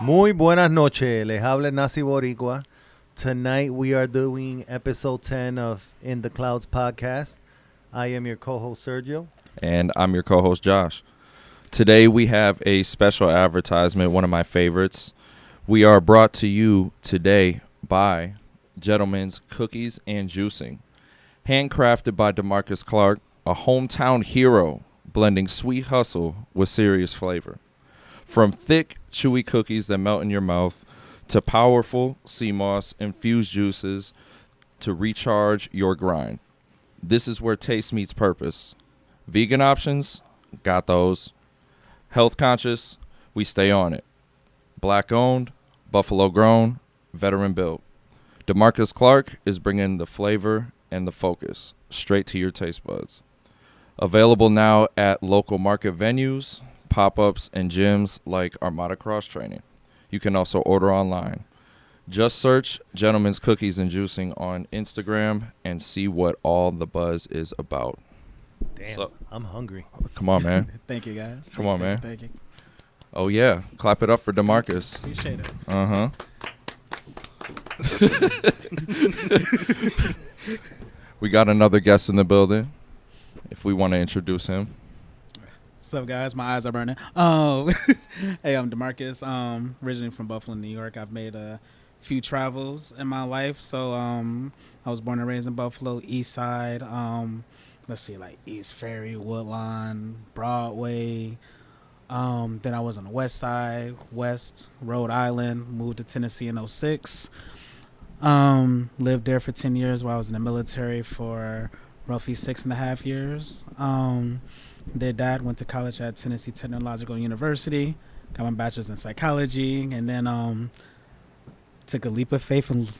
Muy buenas noches. Les habla Nasi Boricua. Tonight we are doing episode 10 of In the Clouds podcast. I am your co-host Sergio. And I'm your co-host Josh. Today we have a special advertisement, one of my favorites. We are brought to you today by Gentleman's Cookies and Juicing. Handcrafted by Demarkcus Clark, a hometown hero, blending sweet hustle with serious flavor. From thick, chewy cookies that melt in your mouth to powerful sea moss infused juices to recharge your grind. This is where taste meets purpose. Vegan options? Got those. Health conscious? We stay on it. Black owned, Buffalo grown, veteran built. Demarkcus Clark is bringing the flavor and the focus straight to your taste buds. Available now at local market venues, pop-ups, and gyms like Armada Cross Training. You can also order online. Just search Gentleman's Cookies and Juicing on Instagram and see what all the buzz is about. Damn, so, I'm hungry. Come on, man. Thank you, guys. Come on, man. Thank you. Oh, yeah. Clap it up for Demarkcus. Appreciate it. Uh-huh. We got another guest in the building, if we want to introduce him. What's up, guys? My eyes are burning. Hey, I'm Demarkcus. Originally from Buffalo, New York. I've made a few travels in my life. So I was born and raised in Buffalo, East Side. Let's see, like East Ferry, Woodlawn, Broadway. Then I was on the West Side, West, Rhode Island. Moved to Tennessee in 2006. Lived there for 10 years while I was in the military for roughly 6.5 years. Did that, went to college at Tennessee Technological University, got my bachelor's in psychology, and then took a leap of faith and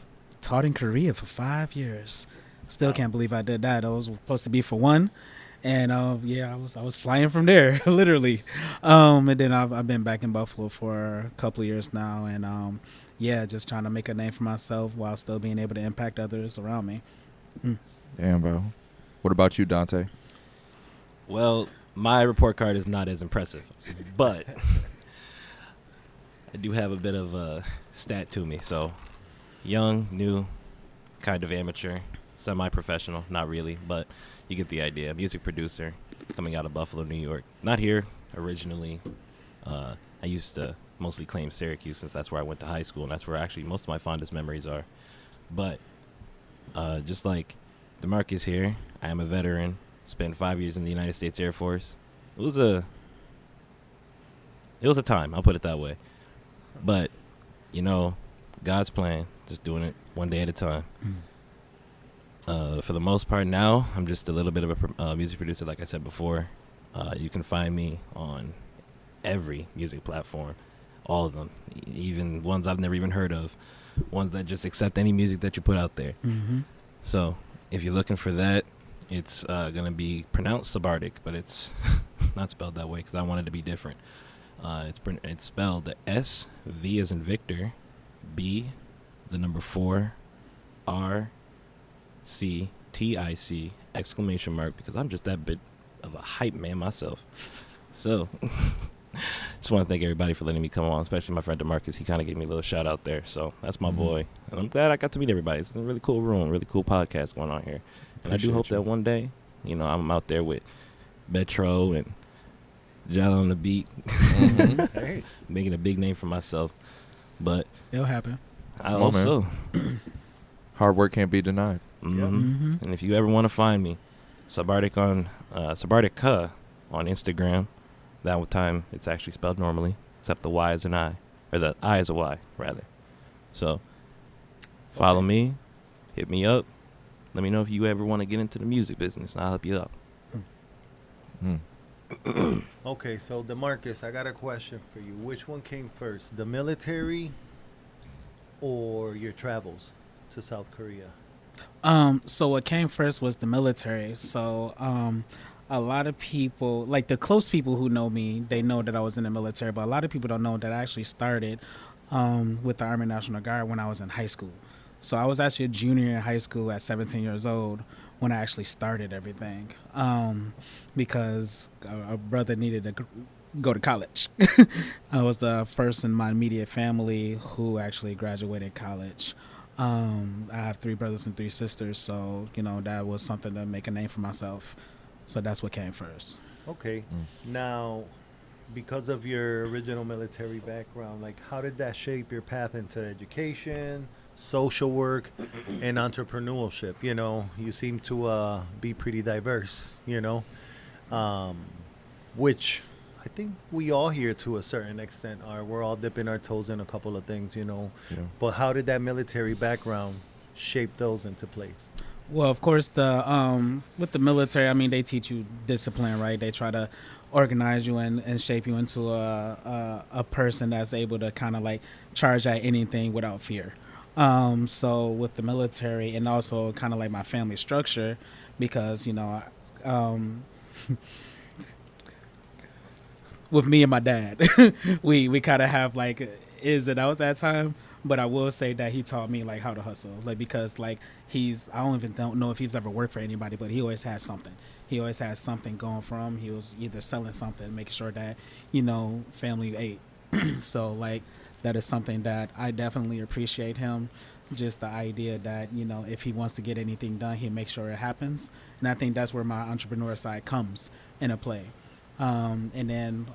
taught in Korea for 5 years. Still can't believe I did that. I was supposed to be for one, and I was flying from there, literally. And then I've been back in Buffalo for a couple of years now, and just trying to make a name for myself while still being able to impact others around me. Damn, bro. What about you, Daunte? Well, my report card is not as impressive, but I do have a bit of a stat to me. So, young, new, kind of amateur, semi-professional, not really, but you get the idea. Music producer coming out of Buffalo, New York. Not here originally. I used to mostly claim Syracuse since that's where I went to high school, and that's where actually most of my fondest memories are. But just like Demarkcus here, I am a veteran. Spent 5 years in the United States Air Force. It was a time, I'll put it that way. But, God's plan, just doing it one day at a time. For the most part now, I'm just a little bit of a music producer, like I said before. You can find me on every music platform, all of them, even ones I've never even heard of, ones that just accept any music that you put out there. Mm-hmm. So if you're looking for that, it's going to be pronounced Sabardic, but it's not spelled that way because I wanted to be different. It's spelled the S, V as in Victor, B, the number 4, R, C, T-I-C, exclamation mark, because I'm just that bit of a hype man myself. So just want to thank everybody for letting me come on, especially my friend Demarkcus. He kind of gave me a little shout out there. So that's my boy. And I'm glad I got to meet everybody. It's a really cool room, really cool podcast going on here. And I do hope that one day, I'm out there with Metro and Jal on the beat, Hey. making a big name for myself. But It'll happen. I hope so. Hard work can't be denied. And if you ever want to find me, Sabardic on Sabardica on Instagram. That time it's actually spelled normally, except the Y is an I, or the I is a Y, rather. So follow me, hit me up. Let me know if you ever want to get into the music business, and I'll help you out. Okay, so Demarkcus, I got a question for you. Which one came first, the military or your travels to South Korea? So what came first was the military. So a lot of people, like the close people who know me, they know that I was in the military, but a lot of people don't know that I actually started with the Army National Guard when I was in high school. So I was actually a junior in high school at 17 years old when I actually started everything, because a brother needed go to college. I was the first in my immediate family who actually graduated college. I have 3 brothers and 3 sisters, so that was something to make a name for myself. So that's what came first. Okay. Now, because of your original military background, like how did that shape your path into education, social work, and entrepreneurship? You seem to be pretty diverse, um, which I think we all here to a certain extent are. We're all dipping our toes in a couple of things. Yeah. But how did that military background shape those into place? Well, of course, the with the military, I mean, they teach you discipline, right? They try to organize you and shape you into a person that's able to kind of like charge at anything without fear. So with the military and also kind of like my family structure, because with me and my dad, we kind of have like is and outs that time. But I will say that he taught me like how to hustle, like because like don't know if he's ever worked for anybody, but he always has something. He always has something going for him. He was either selling something, making sure that family ate. So like that is something that I definitely appreciate him. Just the idea that if he wants to get anything done, he makes sure it happens. And I think that's where my entrepreneur side comes into play. And then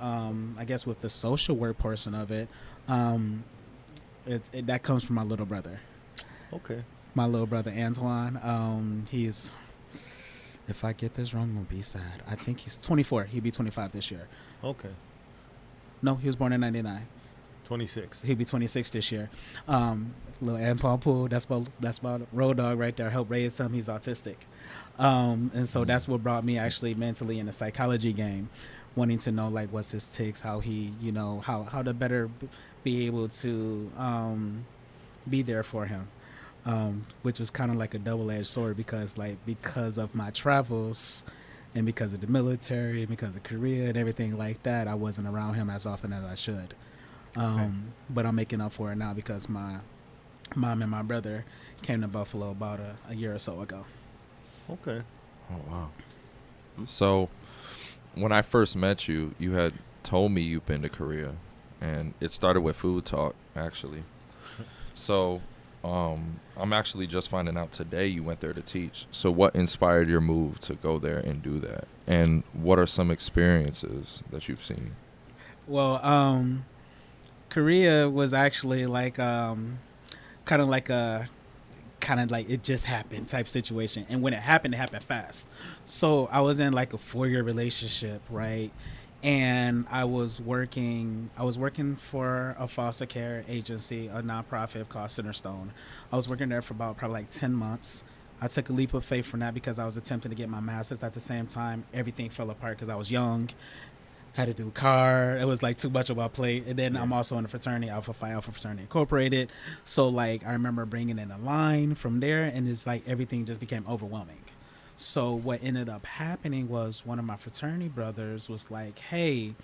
I guess with the social work portion of it. That comes from my little brother. Okay. My little brother Antoine. He's, if I get this wrong, I'm gonna be sad. I think he's 24. He'll be 25 this year. Okay. No, he was born in '99. 26. He'll be 26 this year. Little Antoine Poole. That's my road dog right there. Help raise him. He's autistic. And so that's what brought me actually mentally in the psychology game, wanting to know like what's his tics, how he, how to better be able to be there for him, which was kind of like a double-edged sword because of my travels and because of the military and because of Korea and everything like that, I wasn't around him as often as I should. But I'm making up for it now because my mom and my brother came to Buffalo about a year or so ago. Okay. Oh, wow. So when I first met you, you had told me you've been to Korea, and it started with food talk, actually. So I'm actually just finding out today you went there to teach. So what inspired your move to go there and do that? And what are some experiences that you've seen? Well, Korea was actually like kind of like it just happened type situation. And when it happened fast. So I was in like a 4-year relationship, right? And I was working for a foster care agency, a nonprofit called Centerstone. I was working there for about probably like 10 months. I took a leap of faith from that because I was attempting to get my master's at the same time. Everything fell apart because I was young. Had to do car. It was like too much on my plate. And then I'm also in a fraternity, Alpha Phi Alpha Fraternity Incorporated. So like I remember bringing in a line from there, and it's like everything just became overwhelming. So what ended up happening was one of my fraternity brothers was like, hey,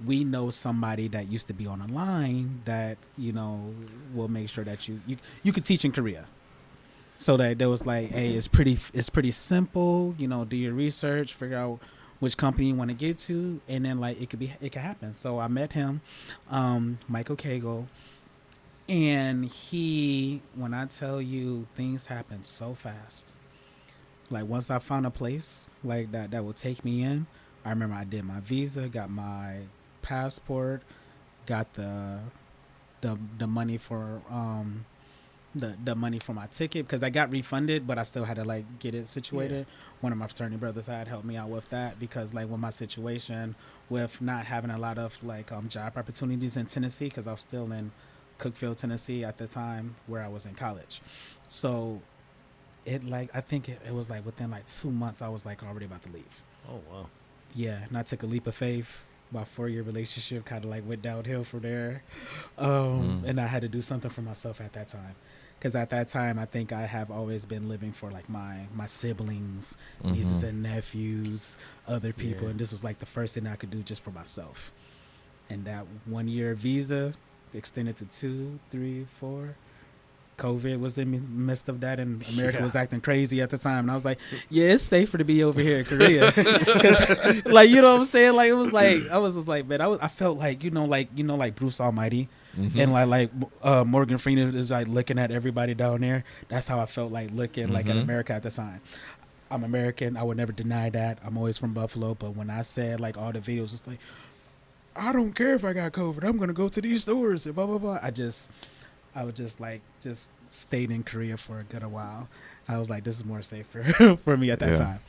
we know somebody that used to be on a line that, will make sure that you could teach in Korea. So that there was like, hey, it's pretty simple, do your research, figure out which company you want to get to, and then like it could happen. So I met him, Michael Cagle, and when I tell you things happen so fast. Like once I found a place like that will take me in, I remember I did my visa, got my passport, got the money for the money for my ticket because I got refunded, but I still had to like get it situated. Yeah. One of my fraternity brothers had helped me out with that because like with my situation with not having a lot of like job opportunities in Tennessee because I was still in Cookeville, Tennessee at the time where I was in college. So I think it was like within like 2 months I was like already about to leave. Oh wow. Yeah, and I took a leap of faith. My 4-year relationship kind of like went downhill from there, and I had to do something for myself at that time. Because at that time, I think I have always been living for like my siblings, nieces and nephews, other people, and this was like the first thing I could do just for myself. And that 1-year visa extended to 2, 3, 4. COVID was in the midst of that, and America Yeah. was acting crazy at the time. And I was like, yeah, it's safer to be over here in Korea, because like, you know what I'm saying? Like, it was like, I was just like, man, I felt like, like Bruce Almighty. Mhm. And Morgan Freeman is like looking at everybody down there. That's how I felt like looking like at Mhm. America at the time. I'm American. I would never deny that. I'm always from Buffalo. But when I said like all the videos, it's like, I don't care if I got COVID. I'm gonna go to these stores and blah blah blah. I would just stayed in Korea for a good while. I was like, this is more safer for me at that Yeah. time.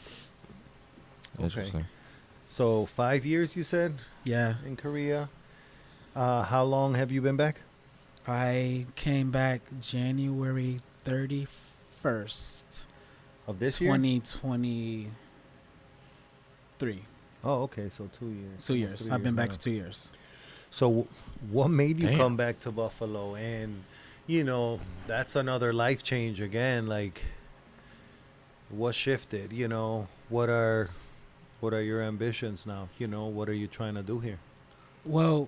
Interesting. So 5 years, you said, Yeah, in Korea. How long have you been back? I came back January 31st. Of this year? 2023. Oh, okay. So 2 years. 2 years. Almost 3 I've been years back now. for 2 years. So what made you Damn. come back to Buffalo? And, that's another life change again. Like, what shifted? What are your ambitions now? What are you trying to do here? Well,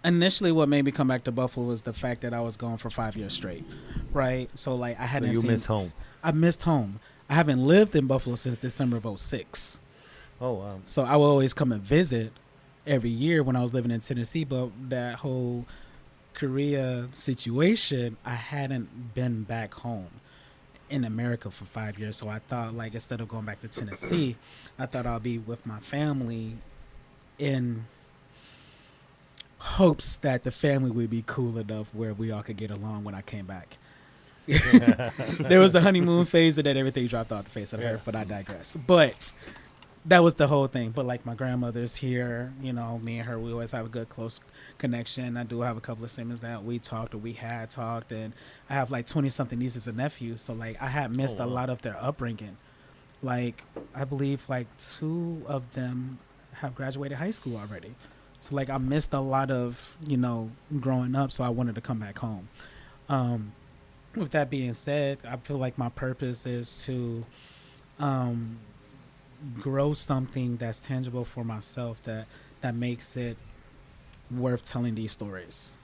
initially what made me come back to Buffalo was the fact that I was gone for 5 years straight, right? So like I So hadn't you seen. miss home. I missed home. I haven't lived in Buffalo since December of 06. Oh, wow. So I would always come and visit every year when I was living in Tennessee. But that whole Korea situation, I hadn't been back home in America for 5 years. So I thought, like, instead of going back to Tennessee, I thought I'll be with my family in hopes that the family would be cool enough where we all could get along when I came back. There was the honeymoon phase, and then everything dropped off the face of the earth, but I digress. But that was the whole thing. But like my grandmother's here, me and her, we always have a good close connection. I do have a couple of siblings that we talked, or we had talked, and I have like 20 something nieces and nephews. So like I had missed wow. a lot of their upbringing. Like I believe like 2 of them have graduated high school already. So like I missed a lot of, growing up. So I wanted to come back home. With that being said, I feel like my purpose is to grow something that's tangible for myself that makes it worth telling these stories.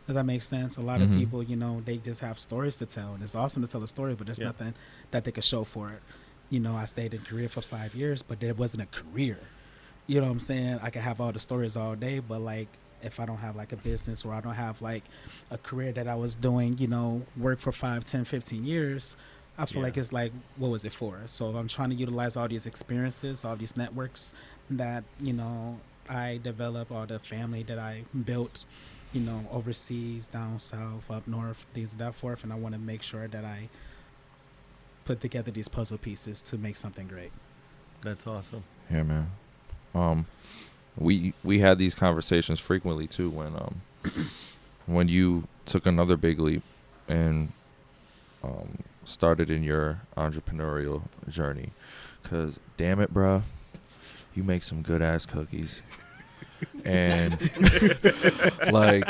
Does that make sense? A lot of Mhm. people, they just have stories to tell, and it's awesome to tell a story, but there's Yeah. nothing that they could show for it. I stayed in Korea for 5 years, but there wasn't a career. You know what I'm saying? I could have all the stories all day, but like if I don't have like a business, or I don't have like a career that I was doing, work for 5, 10, 15 years, I feel Yeah. like it's like, what was it for? So I'm trying to utilize all these experiences, all these networks that, I developed, all the family that I built, overseas, down south, up north, things of that forth. And I want to make sure that I put together these puzzle pieces to make something great. That's awesome. Yeah, man. We had these conversations frequently too when you took another big leap and started in your entrepreneurial journey. 'Cause damn it, bruh, you make some good ass cookies. And like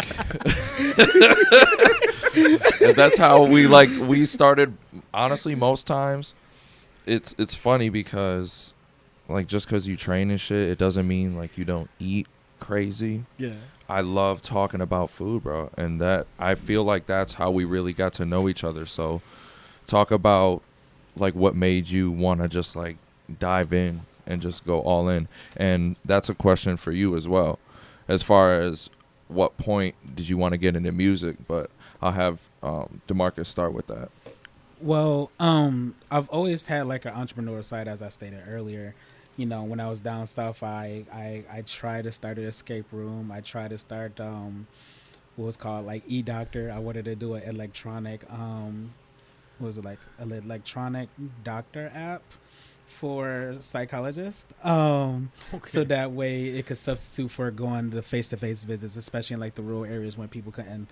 that's how we started. Honestly, most times it's funny because like just because you train and shit, it doesn't mean like you don't eat crazy. Yeah. I love talking about food, bro, and that I feel like that's how we really got to know each other. So talk about like what made you want to just like dive in and just go all in. And that's a question for you as well, as far as what point did you want to get into music. But I'll have Demarkcus start with that. Well, I've always had like an entrepreneur side, as I stated earlier. When I was down south, I tried to start an escape room. I tried to start what was called like eDoctor. I wanted to do an electronic what was it, like an electronic doctor app for psychologists. So that way it could substitute for going to face-to-face visits, especially in like the rural areas when people couldn't,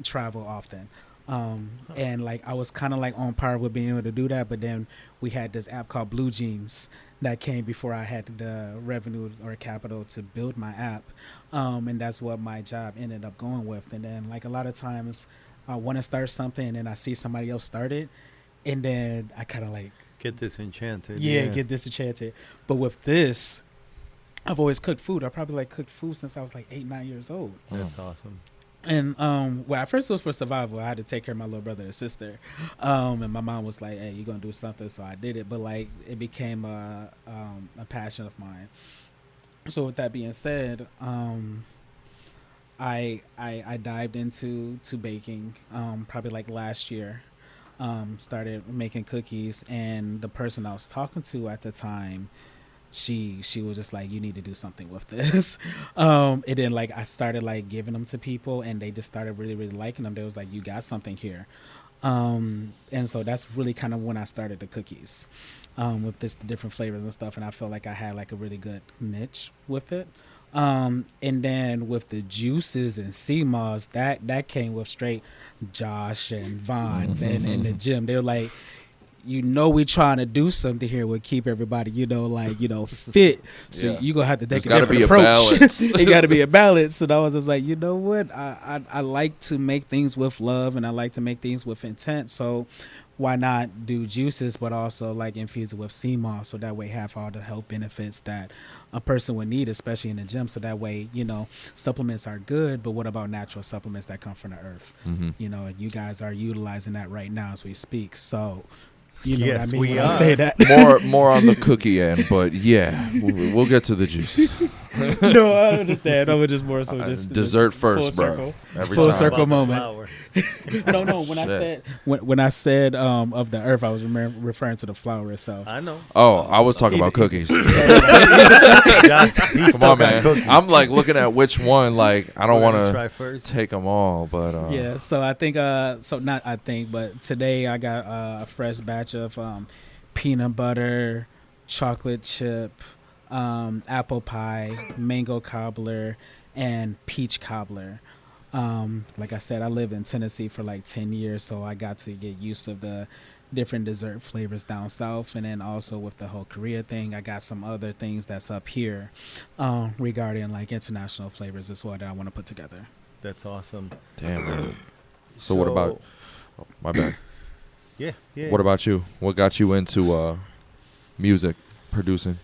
travel often. And like I was kind of like on par with being able to do that, but then we had this app called Blue Jeans that came before I had the revenue or capital to build my app, and that's what my job ended up going with. And then like a lot of times I want to start something and then I see somebody else start it, and then I kind of like Get disenchanted. get disenchanted. But with this, I've always cooked food. I probably like cooked food since I was like 8, 9 years old. That's awesome. And well, at first it was for survival. I had to take care of my little brother and sister, and my mom was like, "Hey, you're gonna do something," so I did it. But like, it became a passion of mine. So with that being said, I dived into baking probably like last year. Started making cookies, and the person I was talking to at the time, she was just like, you need to do something with this. And then like I started like giving them to people, and they just started really liking them. They was like, you got something here. And so that's really kind of when I started the cookies, with this different flavors and stuff, and I felt like I had like a really good niche with it. And then with the juices and sea moss, that came with straight Josh and Vaughn and in the gym. They were like, we trying to do something here. We'll keep everybody, fit. So Yeah. you gonna have to take There's gotta a different be a approach. balance. It got to be a balance. And I was just like, you know what? I like to make things with love, and I like to make things with intent. So why not do juices, but also like infuse it with sea moss, so that way have all the health benefits that a person would need, especially in the gym. So that way, supplements are good, but what about natural supplements that come from the earth? You guys are utilizing that right now as we speak. So you know Yes, what I mean we when I are. say that. More on the cookie end, but yeah, we'll get to the juices. No, I understand. I was just more so just Dessert just first, full bro. circle. Every Full time. circle About the moment. flower. No. When I said when I said of the earth, I was referring to the flower itself. I know. Oh, I was talking about cookies. Josh, he Come still on, got man. cookies. I'm like looking at which one. Like I don't We're want gonna to try first. take them all, but Yeah, so I think but today I got a fresh batch of peanut butter, chocolate chip, apple pie, mango cobbler, and peach cobbler. Like I said, I lived in Tennessee for like 10 years, so I got to get used to the different dessert flavors down south. And then also with the whole Korea thing, I got some other things that's up here regarding like international flavors as well that I want to put together. That's awesome. damn, man. So what about? Oh, my bad. Yeah. What about you? What got you into music, producing?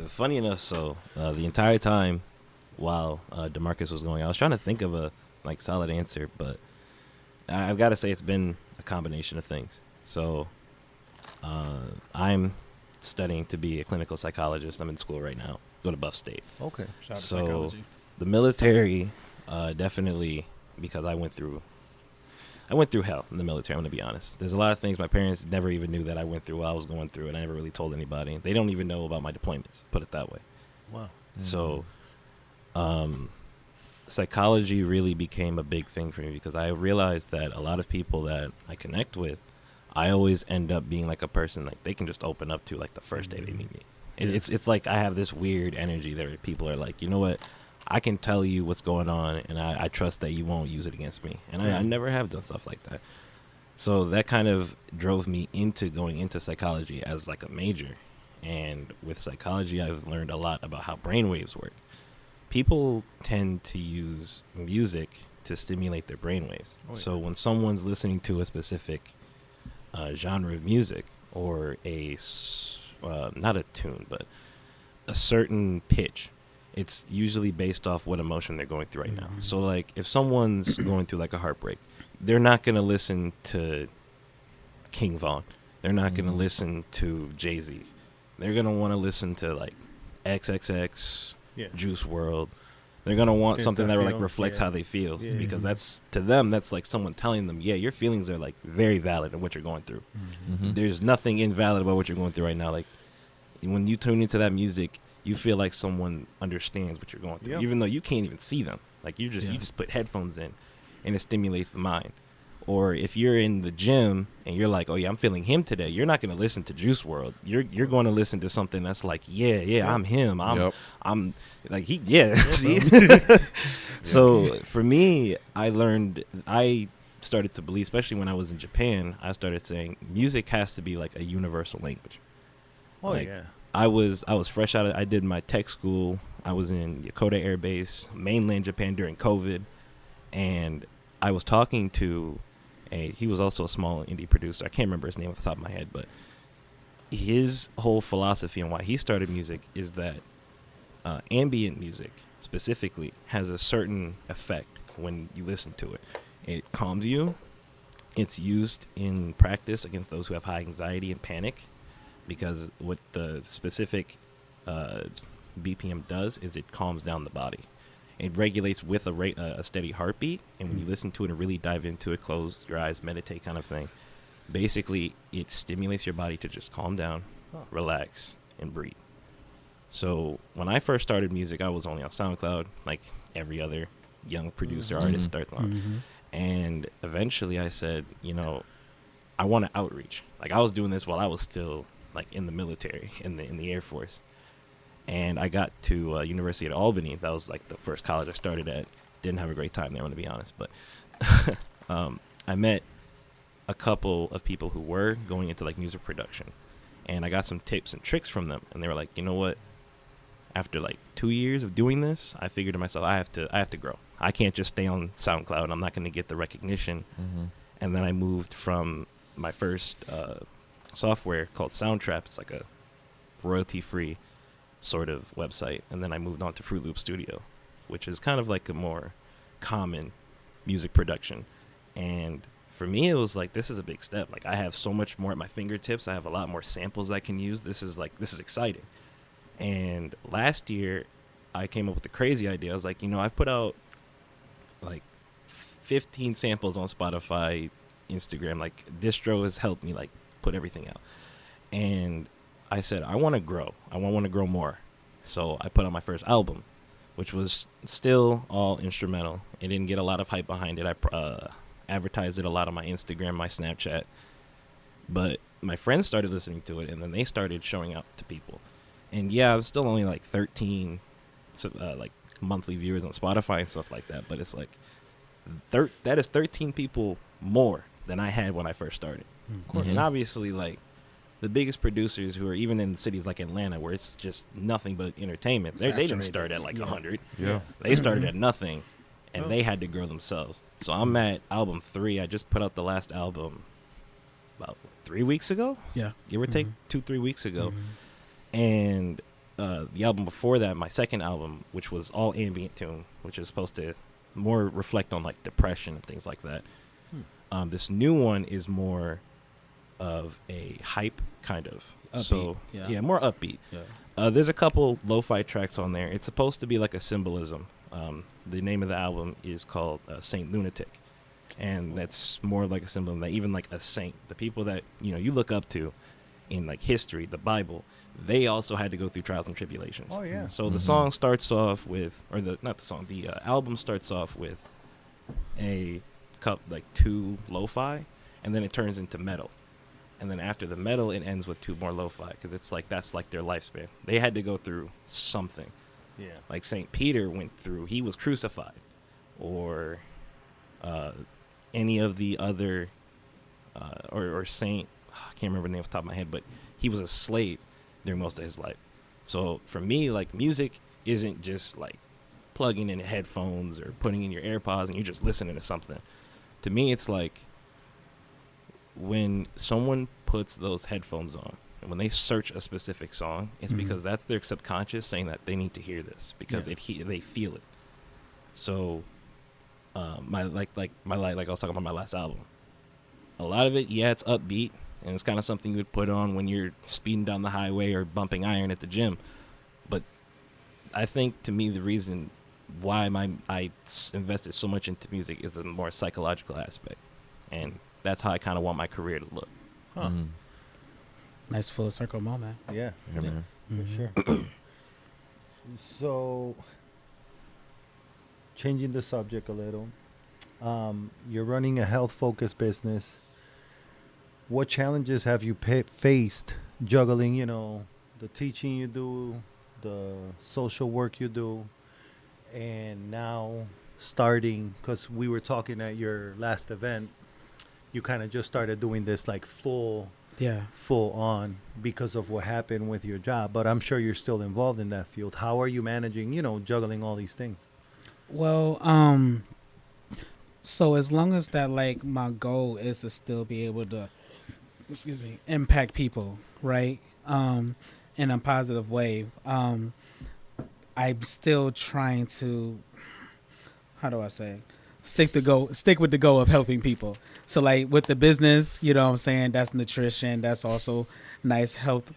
Funny enough, so the entire time while Demarkcus was going, I was trying to think of a solid answer, but I've got to say it's been a combination of things. So I'm studying to be a clinical psychologist. I'm in school right now. Go to Buff State. Okay. Shout out to So psychology. the military, definitely, because I went through hell in the military. I'm going to be honest. There's a lot of things my parents never even knew that I went through while I was going through, and I never really told anybody. They don't even know about my deployments, put it that way. Wow. So psychology really became a big thing for me because I realized that a lot of people that I connect with, I always end up being like a person like they can just open up to like the first day they meet me. It's like I have this weird energy there. People are like, you know what? I can tell you what's going on, and I trust that you won't use it against me. And I never have done stuff like that. So that kind of drove me into going into psychology as like a major. And with psychology, I've learned a lot about how brainwaves work. People tend to use music to stimulate their brainwaves. Oh, yeah. So when someone's listening to a specific genre of music or not a tune, but a certain pitch, it's usually based off what emotion they're going through right now. So like if someone's going through like a heartbreak, they're not going to listen to King Von. They're not going to listen to Jay-Z. They're going to want to listen to like XXX, Yeah. Juice World. They're going to want something that like Tentacion, reflects yeah. how they feel Yeah. because that's to them that's like someone telling them, yeah, your feelings are like very valid in what you're going through. Mm-hmm. There's nothing invalid about what you're going through right now. Like when you tune into that music, you feel like someone understands what you're going through, Yep. even though you can't even see them. Like you just put headphones in, and it stimulates the mind. Or if you're in the gym and you're like, oh yeah, I'm feeling him today, you're not going to listen to Juice World. You're going to listen to something that's like, yeah, I'm him. I'm like he, yeah. See? So for me, I started to believe, especially when I was in Japan, I started saying music has to be like a universal language. Oh, Like, yeah. I was fresh out of, I did my tech school. I was in Yokota Air Base, mainland Japan during COVID. And I was talking to he was also a small indie producer. I can't remember his name off the top of my head, but his whole philosophy and why he started music is that ambient music specifically has a certain effect when you listen to it. It calms you. It's used in practice against those who have high anxiety and panic, because what the specific BPM does is it calms down the body. It regulates with a steady heartbeat, and when you listen to it and really dive into it, close your eyes, meditate kind of thing, basically it stimulates your body to just calm down, relax, and breathe. So when I first started music, I was only on SoundCloud, like every other young producer, artist starts on. And eventually I said, you know, I want to outreach. Like, I was doing this while I was still like in the military, in the Air Force. And I got to University of Albany. That was like the first college I started at. Didn't have a great time there, I want to be honest. But I met a couple of people who were going into like music production. And I got some tips and tricks from them. And they were like, you know what? After like 2 years of doing this, I figured to myself, I have to grow. I can't just stay on SoundCloud. I'm not going to get the recognition. And then I moved from my first software called Soundtrap. It's like a royalty-free sort of website. And then I moved on to Fruit Loop Studio, which is kind of like a more common music production. And for me, it was like, this is a big step. Like, I have so much more at my fingertips. I have a lot more samples I can use. This is exciting. And last year, I came up with a crazy idea. I was like, you know, I put out like 15 samples on Spotify, Instagram. Like, distro has helped me like put everything out. And I said, I want to grow. I want to grow more. So I put out my first album, which was still all instrumental. It didn't get a lot of hype behind it. I advertised it a lot on my Instagram, my Snapchat. But my friends started listening to it, and then they started showing up to people. And yeah, I was still only like 13 like monthly viewers on Spotify and stuff like that. But it's like that is 13 people more than I had when I first started. And obviously, like, the biggest producers who are even in cities like Atlanta, where it's just nothing but entertainment, they didn't start at like 100. Yeah. They started at nothing, and they had to grow themselves. So I'm at album 3. I just put out the last album about 3 weeks ago. Yeah. Give or take 2-3 weeks ago. And the album before that, my second album, which was all ambient tune, which is supposed to more reflect on like depression and things like that. This new one is more of a hype kind of. Upbeat, so yeah. More upbeat. Yeah. There's a couple lo-fi tracks on there. It's supposed to be like a symbolism. The name of the album is called Saint Lunatic. And that's more like a symbol that even like a saint, the people that, you know, you look up to in like history, the Bible, they also had to go through trials and tribulations. Oh, yeah. So the song starts off with, the album starts off with like 2 lo-fi, and then it turns into metal. And then after the metal, it ends with 2 more lo-fi, because it's like, that's like their lifespan. They had to go through something. Yeah. Like St. Peter went through, he was crucified. Or any of the other, or Saint, I can't remember the name off the top of my head, but he was a slave during most of his life. So for me, like, music isn't just like plugging in headphones or putting in your AirPods and you're just listening to something. To me, it's like when someone puts those headphones on and when they search a specific song, it's because that's their subconscious saying that they need to hear this because they feel it. So my like I was talking about my last album, a lot of it, it's upbeat and it's kind of something you would put on when you're speeding down the highway or bumping iron at the gym. But I think, to me, the reason why I invested so much into music is the more psychological aspect, and that's how I kind of want my career to look. Nice full circle moment. Yeah, Yeah, man. for sure. So, changing the subject a little, you're running a health-focused business. What challenges have you faced juggling, you know, the teaching you do, the social work you do, and now starting, because we were talking at your last event, you kind of just started doing this like full on because of what happened with your job, but I'm sure you're still involved in that field. How are you managing, you know, juggling all these things? Well, so as long as that, like, my goal is to still be able to, impact people, right? In a positive way. I'm still trying to, how do I say? stick with the goal of helping people. So like with the business, you know what I'm saying, that's nutrition, that's also nice health,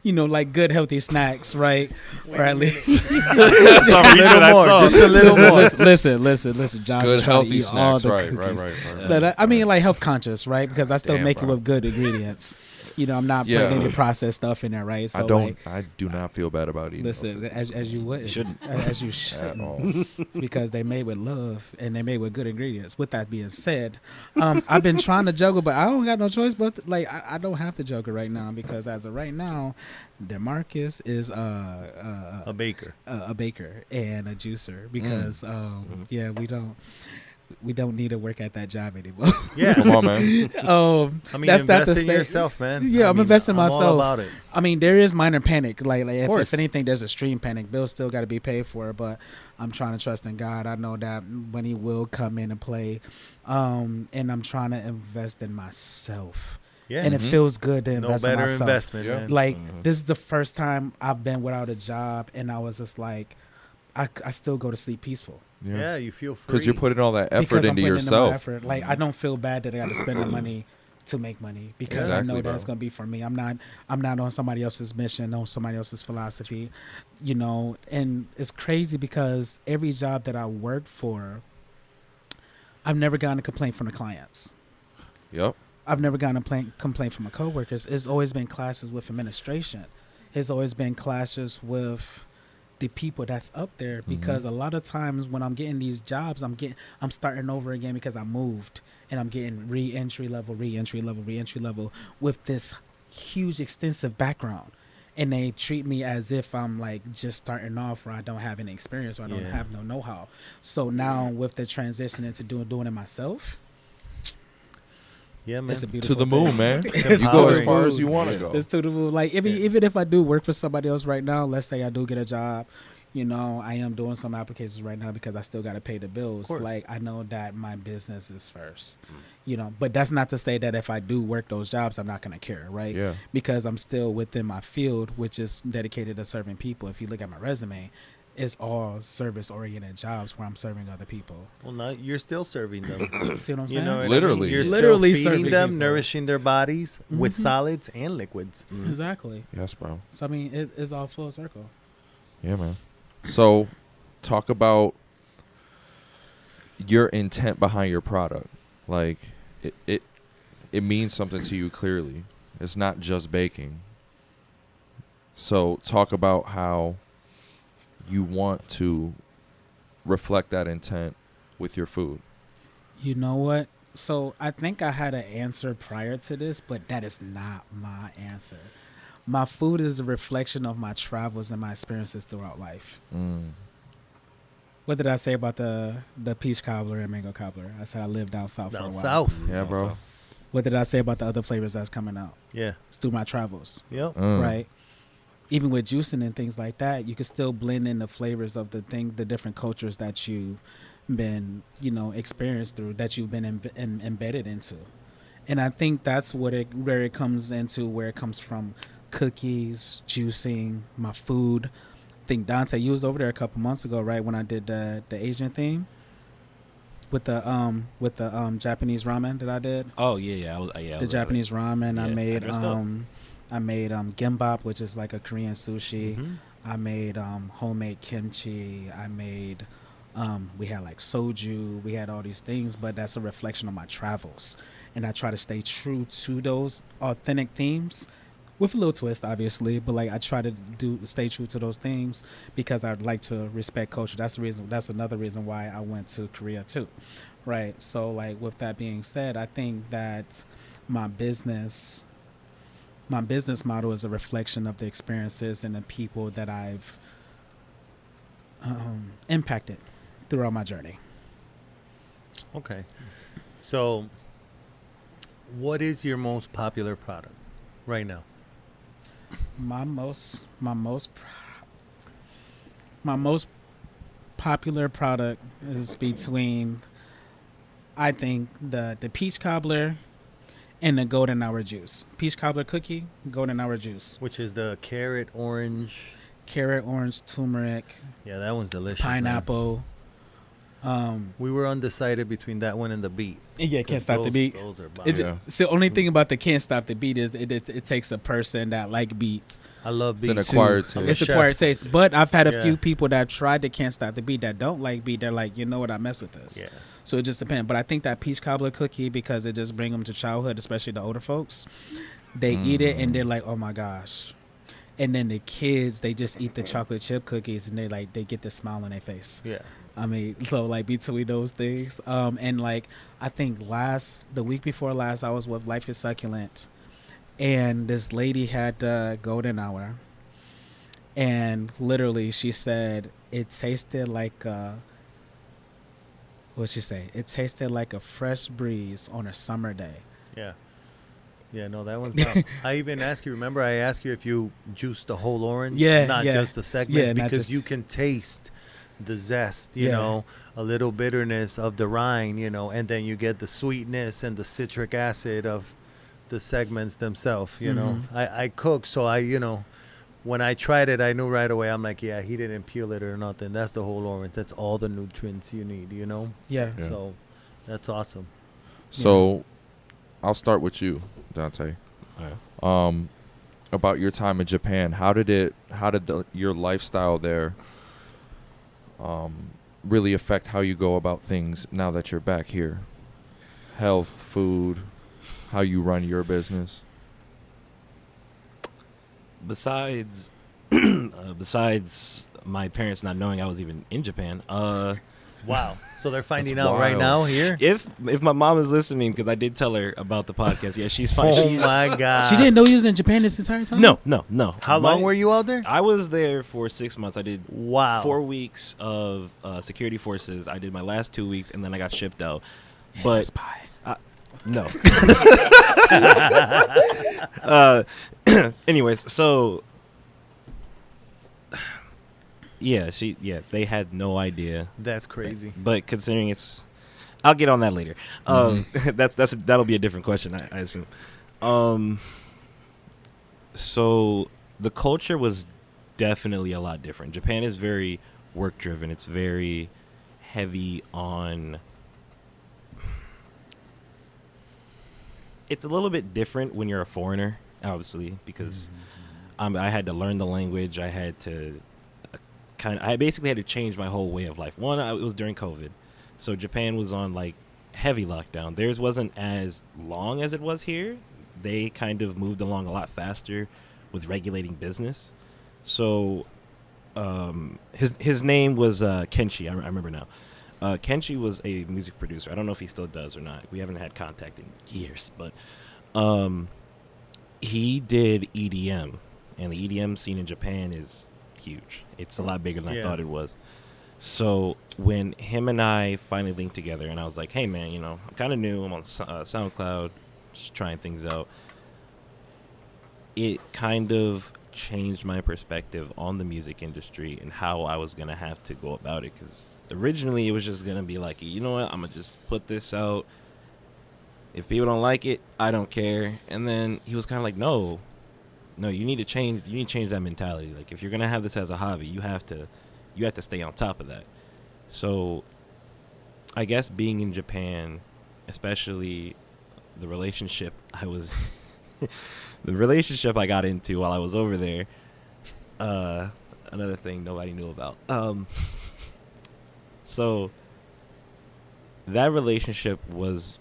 you know, like good healthy snacks, right? Or at least Just a little more. listen, Josh Good is trying to healthy eat all snacks, the right, cookies. right. But I mean like health conscious, right? Because I still Damn, make it bro. with good ingredients. You know, I'm not Yeah. putting any processed stuff in there, right? So I do not feel bad about eating. listen, those as you would, Shouldn't. as you cookies at shouldn't, all. because they made with love and they made with good ingredients. With that being said, I've been trying to juggle, but I don't got no choice. But like, I don't have to juggle right now because as of right now, Demarkcus is A baker. a baker and a juicer because yeah, we don't need to work at that job anymore. Yeah. Come on, man. I mean, That's not invest to in say yourself, man. Yeah, I I'm mean, investing I'm myself. all about it. I mean, there is minor panic. Like course. if anything, there's extreme panic. Bills still got to be paid for, but I'm trying to trust in God. I know that money will come into play, and I'm trying to invest in myself. Yeah. And it feels good to no invest in better myself. investment, Yeah. man. Like this is the first time I've been without a job, and I was just like, I still go to sleep peaceful. Yeah, you feel free. Because you're putting all that effort Because I'm into putting yourself. In my effort. Like I don't feel bad that I got to spend the money to make money because I Exactly, know bro. that's gonna be for me. I'm not on somebody else's mission, on somebody else's philosophy, you know. And it's crazy because every job that I worked for, I've never gotten a complaint from the clients. Yep. I've never gotten a complaint from my coworkers. It's always been clashes with administration. It's always been clashes with the people that's up there because a lot of times when I'm getting these jobs, I'm starting over again because I moved and I'm getting re-entry level with this huge extensive background, and they treat me as if I'm like just starting off or I don't have any experience or I don't have no know-how. So now with the transition into doing it myself, Yeah, man. it's a beautiful To the thing. moon, man. It's You to go the as far moon. as you want to go. It's to the moon. Like even if I do work for somebody else right now, let's say I do get a job, you know, I am doing some applications right now because I still got to pay the bills. course. Like I know that my business is first, you know, but that's not to say that if I do work those jobs, I'm not going to care, right? Yeah. Because I'm still within my field, which is dedicated to serving people. If you look at my resume, it's all service-oriented jobs where I'm serving other people. Well, now you're still serving them. See what I'm You saying? know, what I mean? Literally. You're Literally still feeding serving them, people. nourishing their bodies with Mhm. solids and liquids. Exactly. Yes, bro. So I mean, it's all full circle. Yeah, man. So, talk about your intent behind your product. Like, it means something to you clearly. It's not just baking. So, talk about how you want to reflect that intent with your food. You know what? So I think I had an answer prior to this, but that is not my answer. My food is a reflection of my travels and my experiences throughout life. What did I say about the peach cobbler and mango cobbler? I said I lived down south for a Down while. south. Yeah, bro. What did I say about the other flavors that's coming out? Yeah. It's through my travels, Yep. right? Even with juicing and things like that, you can still blend in the flavors of the different cultures that you've been, you know, experienced through, that you've been embedded into. And I think that's where it comes into, where it comes from: cookies, juicing, my food. I think Daunte, you was over there a couple months ago, right, when I did the Asian theme with the Japanese ramen that I did. Oh yeah. I was there. Japanese ramen. Yeah, I made I dressed up. I made gimbap, which is like a Korean sushi. Mhm. I made homemade kimchi. I made we had like soju. We had all these things, but that's a reflection of my travels, and I try to stay true to those authentic themes, with a little twist, obviously. But like I try to stay true to those themes because I'd like to respect culture. That's the reason. That's another reason why I went to Korea too, right? So like with that being said, I think that my business model is a reflection of the experiences and the people that I've impacted throughout my journey. Okay. So, what is your most popular product right now? My most popular product is between, I think, the peach cobbler and the golden hour juice. Peach cobbler cookie, golden hour juice. Which is the carrot, orange. Carrot, orange, turmeric, Yeah, that one's delicious. man. pineapple. We were undecided between that one and the beat. Yeah, can't 'Cause stop the beat. Those are bomb. It's Yeah. so only thing about the can't stop the beat is it takes a person that like beats. I love It's an beats. acquired too. I'm taste. It's a acquired chef. taste. But I've had a Yeah. few people that tried to can't stop the beat that don't like beat. They're like, you know what, I mess with this. Yeah. So it just depends. But I think that peach cobbler cookie, because it just bring them to childhood, especially the older folks. They eat it and they're like, oh my gosh. And then the kids, they just eat the chocolate chip cookies and they get this smile on their face. Yeah. I mean, so like between those things, and like I think the week before last, I was with Life is Succulent, and this lady had golden hour, and literally she said it tasted like what'd she say? It tasted like a fresh breeze on a summer day. Yeah. Yeah, no, that one's bomb. I even asked you, remember I asked you if you juiced the whole orange? Yeah, Not yeah. just the segments, Yeah, not because just- you can taste the zest, you Yeah. know, a little bitterness of the rind, you know, and then you get the sweetness and the citric acid of the segments themselves, you know. I cook, so when I tried it, I knew right away. I'm like, yeah, he didn't peel it or nothing. That's the whole orange. That's all the nutrients you need, you know. Yeah. Yeah. So that's awesome. So, I'll start with you, Daunte. All right. About your time in Japan, how did your lifestyle there really affect how you go about things now that you're back here? Health, food, how you run your business. Besides my parents not knowing I was even in Japan, Wow. So they're finding That's out right wild. now here? if my mom is listening, because I did tell her about the podcast, yeah, she's fine. Oh my God. She didn't know you was in Japan this entire time? No. How long were you out there? I was there for 6 months. I did Wow. 4 weeks of security forces. I did my last 2 weeks, and then I got shipped out. But a spy. no. Anyways, so yeah, they had no idea. That's crazy. But considering I'll get on that later. That'll be a different question, I assume. So the culture was definitely a lot different. Japan is very work driven. It's very heavy on. It's a little bit different when you're a foreigner, obviously, because I had to learn the language. I had to I basically had to change my whole way of life. One, it was during COVID, so Japan was on like heavy lockdown. Theirs wasn't as long as it was here. They kind of moved along a lot faster with regulating business. So his name was Kenshi. I remember now. Kenshi was a music producer. I don't know if he still does or not. We haven't had contact in years, but he did EDM, and the EDM scene in Japan is huge. It's a lot bigger than I thought it was. So when him and I finally linked together, and I was like, hey man, I'm kind of new. I'm on SoundCloud, just trying things out. It kind of changed my perspective on the music industry and how I was going to have to go about it. Because originally it was just going to be like, you know what, I'm going to just put this out. If people don't like it, I don't care. And then he was kind of like, no, you need to change. You need to change that mentality. Like, if you're going to have this as a hobby, you have to stay on top of that. So I guess being in Japan, especially the relationship I was the relationship I got into while I was over there, another thing nobody knew about. So that relationship was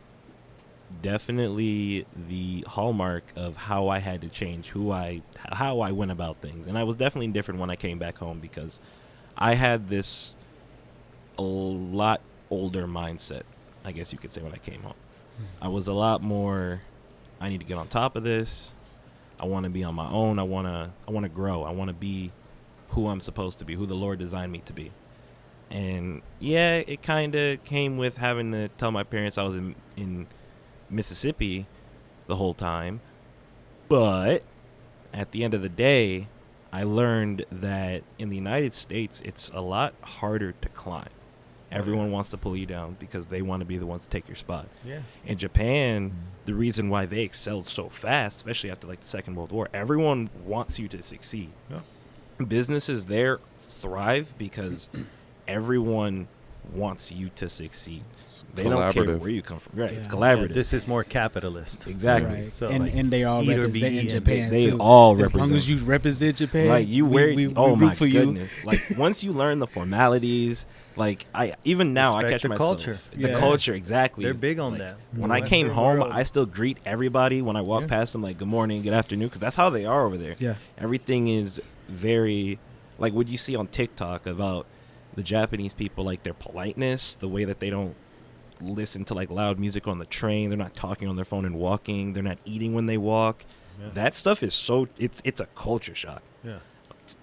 definitely the hallmark of how I had to change how I went about things. And I was definitely different when I came back home, because I had this a lot older mindset, I guess you could say, when I came home. I was a lot more, I need to get on top of this. I want to be on my own. I want to grow. I want to be who I'm supposed to be, who the Lord designed me to be. And yeah, it kind of came with having to tell my parents I was in Mississippi the whole time. But at the end of the day, I learned that in the United States, it's a lot harder to climb. Everyone wants to pull you down because they want to be the ones to take your spot. Yeah. In Japan, the reason why they excelled so fast, especially after like the Second World War, everyone wants you to succeed. Yeah. Businesses there thrive because everyone wants you to succeed. They Collaborative. don't care where you come from. Right, it's Yeah. collaborative. This is more capitalist. Exactly. Right. So, and, like, and they all eat or be represent eaten. Japan They too. all As long represent. as you represent Japan, Like you wear, we oh root my for goodness! Like once you learn the formalities, like I even now Respect I catch the myself. culture. The Yeah. culture, exactly. They're big on Like, that. When The I came Western home, world. I still greet everybody when I walk Yeah. past them, like good morning, good afternoon, because that's how they are over there. Yeah. Everything is very, like what you see on TikTok about the Japanese people, like their politeness, the way that they don't listen to like loud music on the train, they're not talking on their phone and walking, they're not eating when they walk. Yeah. That stuff is so it's a culture shock. Yeah.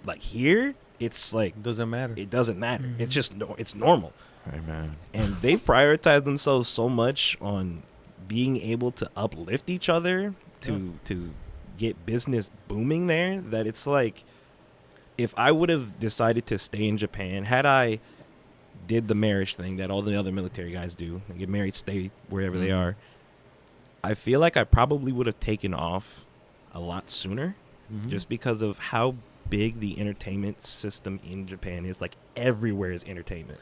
Like here, it's like Doesn't matter. it doesn't matter. Mhm. It's just it's normal. Hey, man. And they prioritize themselves so much on being able to uplift each other to get business booming there that it's like if I would have decided to stay in Japan, had I did the marriage thing that all the other military guys do, they get married, stay wherever they are, I feel like I probably would have taken off a lot sooner Mhm. just because of how big the entertainment system in Japan is. Like everywhere is entertainment.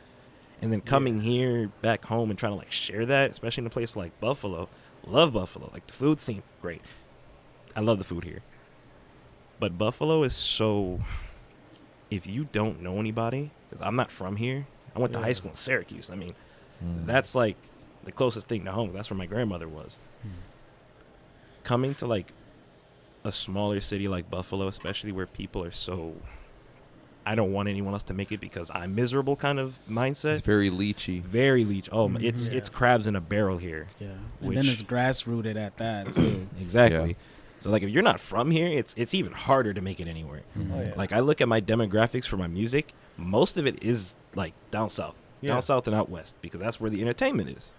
And then coming here back home and trying to like share that, especially in a place like Buffalo, love Buffalo. Like the food scene, great. I love the food here. But Buffalo is so, if you don't know anybody, because I'm not from here, I went to high school in Syracuse. I mean, that's like the closest thing to home. That's where my grandmother was. Coming to like a smaller city like Buffalo, especially where people are so, I don't want anyone else to make it because I'm miserable kind of mindset. It's very leechy. Very leech. Oh, my it's Yeah. crabs in a barrel here. Yeah. And Which- then it's grassrooted at that too. Exactly. Yeah. So like if you're not from here, it's even harder to make it anywhere. Oh, yeah. Like I look at my demographics for my music, most of it is like down south. Yeah. Down south and out west because that's where the entertainment is.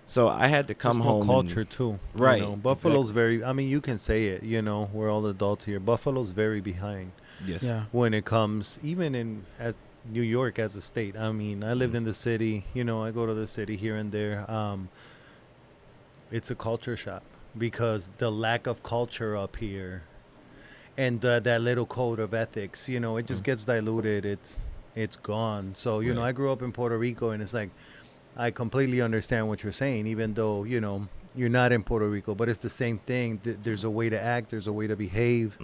So I had to come There's more home culture and, too. Right, You know, Buffalo's very. I mean, you can say it. You know, we're all adults here. Buffalo's very behind yes. Yeah. when it comes, even in as New York as a state. I mean, I lived in the city. You know, I go to the city here and there. It's a culture shock because the lack of culture up here, and that little code of ethics. You know, it just gets diluted. It's gone. So you know, Right. I grew up in Puerto Rico, and it's like. I completely understand what you're saying, even though, you know, you're not in Puerto Rico, but it's the same thing. There's a way to act, there's a way to behave,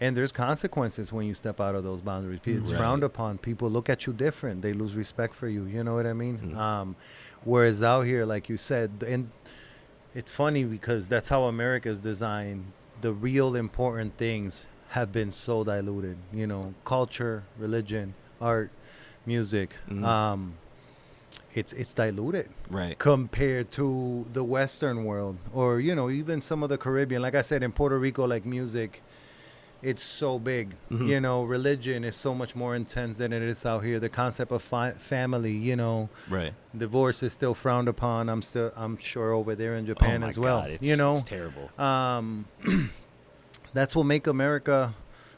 and there's consequences when you step out of those boundaries. It's Right. frowned upon. People look at you different. They lose respect for you. You know what I mean? Mhm. Whereas out here, like you said, and it's funny because that's how America's designed. The real important things have been so diluted. You know, culture, religion, art, music. Mhm. It's diluted Right. compared to the Western world, or you know, even some of the Caribbean. Like I said, in Puerto Rico, like music, it's so big. Mhm. You know, religion is so much more intense than it is out here. The concept of family, you know, Right. divorce is still frowned upon. I'm sure over there in Japan oh my as well. God, You know, it's terrible. that's what make America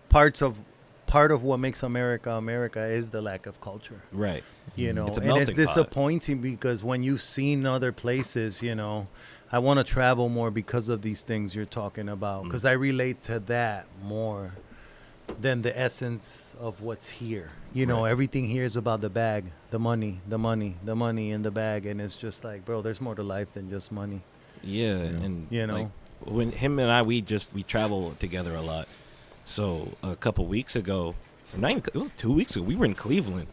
part of what makes America America is the lack of culture. Right. You know, It's a and it's melting pot. disappointing because when you've seen other places, you know, I want to travel more because of these things you're talking about, because I relate to that more than the essence of what's here. You know, Right. everything here is about the bag, the money, the money, the money in the bag, and it's just like, bro, there's more to life than just money. Yeah, and You know? like, when him and I we travel together a lot. So a couple weeks ago, or not even, it was 2 weeks ago, we were in Cleveland.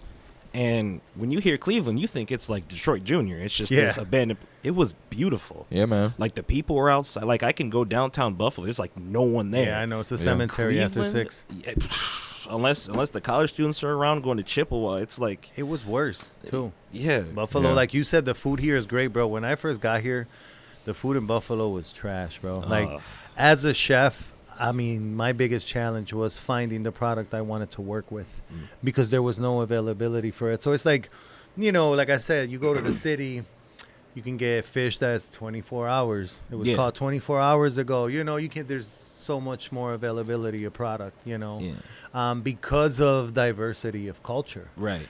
And when you hear Cleveland, you think it's like Detroit Junior. It's just this Yeah. abandoned. It was beautiful. Yeah, man. Like the people were outside. Like I can go downtown Buffalo. There's like no one there. Yeah, I know it's a Yeah. cemetery after Cleveland, 6. yeah, unless the college students are around going to Chippewa, it's like It was worse too. yeah. Buffalo, Yeah. like you said, the food here is great, bro. When I first got here, the food in Buffalo was trash, bro. Like, as a chef, I mean, my biggest challenge was finding the product I wanted to work with because there was no availability for it. So it's like, you know, like I said, you go to the city, you can get fish that's 24 hours. It was Yeah. caught 24 hours ago. You know, you can. There's so much more availability of product, Yeah. because of diversity of culture. Right.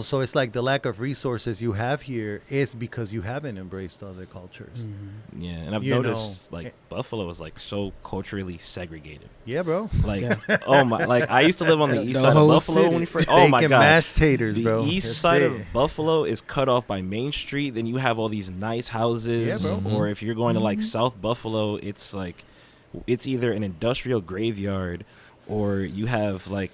So it's like the lack of resources you have here is because you haven't embraced other cultures. Yeah, and I've noticed like Buffalo is like so culturally segregated. Yeah, bro. Like, oh my! Like I used to live on the east The side of whole Buffalo city. when you first. Steak Oh my and god! mashed taters, The bro. east That's side it. of Buffalo is cut off by Main Street. Then you have all these nice houses. Yeah, bro. Or if you're going to like South Buffalo, it's like it's either an industrial graveyard, or you have like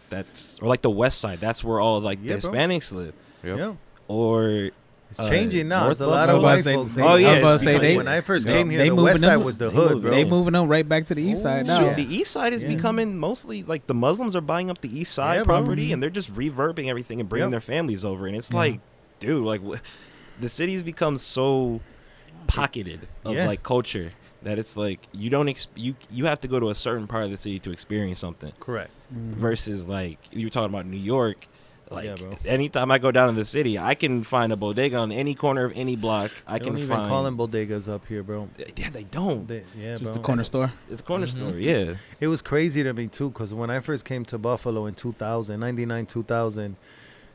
or like the west side. That's where all like the Yeah, bro. Hispanics live. Yep. Yeah. Or It's changing now. North It's a lot of Buffalo. white They- folks. they- Oh, yeah, I was about to it's say becoming- they When I first they- came here, they the moving west side them- was the they hood, moving bro. They moving them right back to the east side now. Shoot, Yeah. the east side is Yeah. becoming mostly like the Muslims are buying up the east side Yeah, bro. property and they're just reverbing everything and bringing Yep. their families over. And it's Yeah. like, dude, like the city's become so pocketed of Yeah. like culture that it's like you don't you have to go to a certain part of the city to experience something. Correct. Versus like you were talking about New York. Like Yeah, bro. anytime I go down to the city, I can find a bodega on any corner of any block. I They can don't even find. call them bodegas up here, bro. Yeah, they don't. Yeah, Just bro. a corner store. It's a corner store. Yeah. It was crazy to me too, because when I first came to Buffalo in 2000, 99, 2000,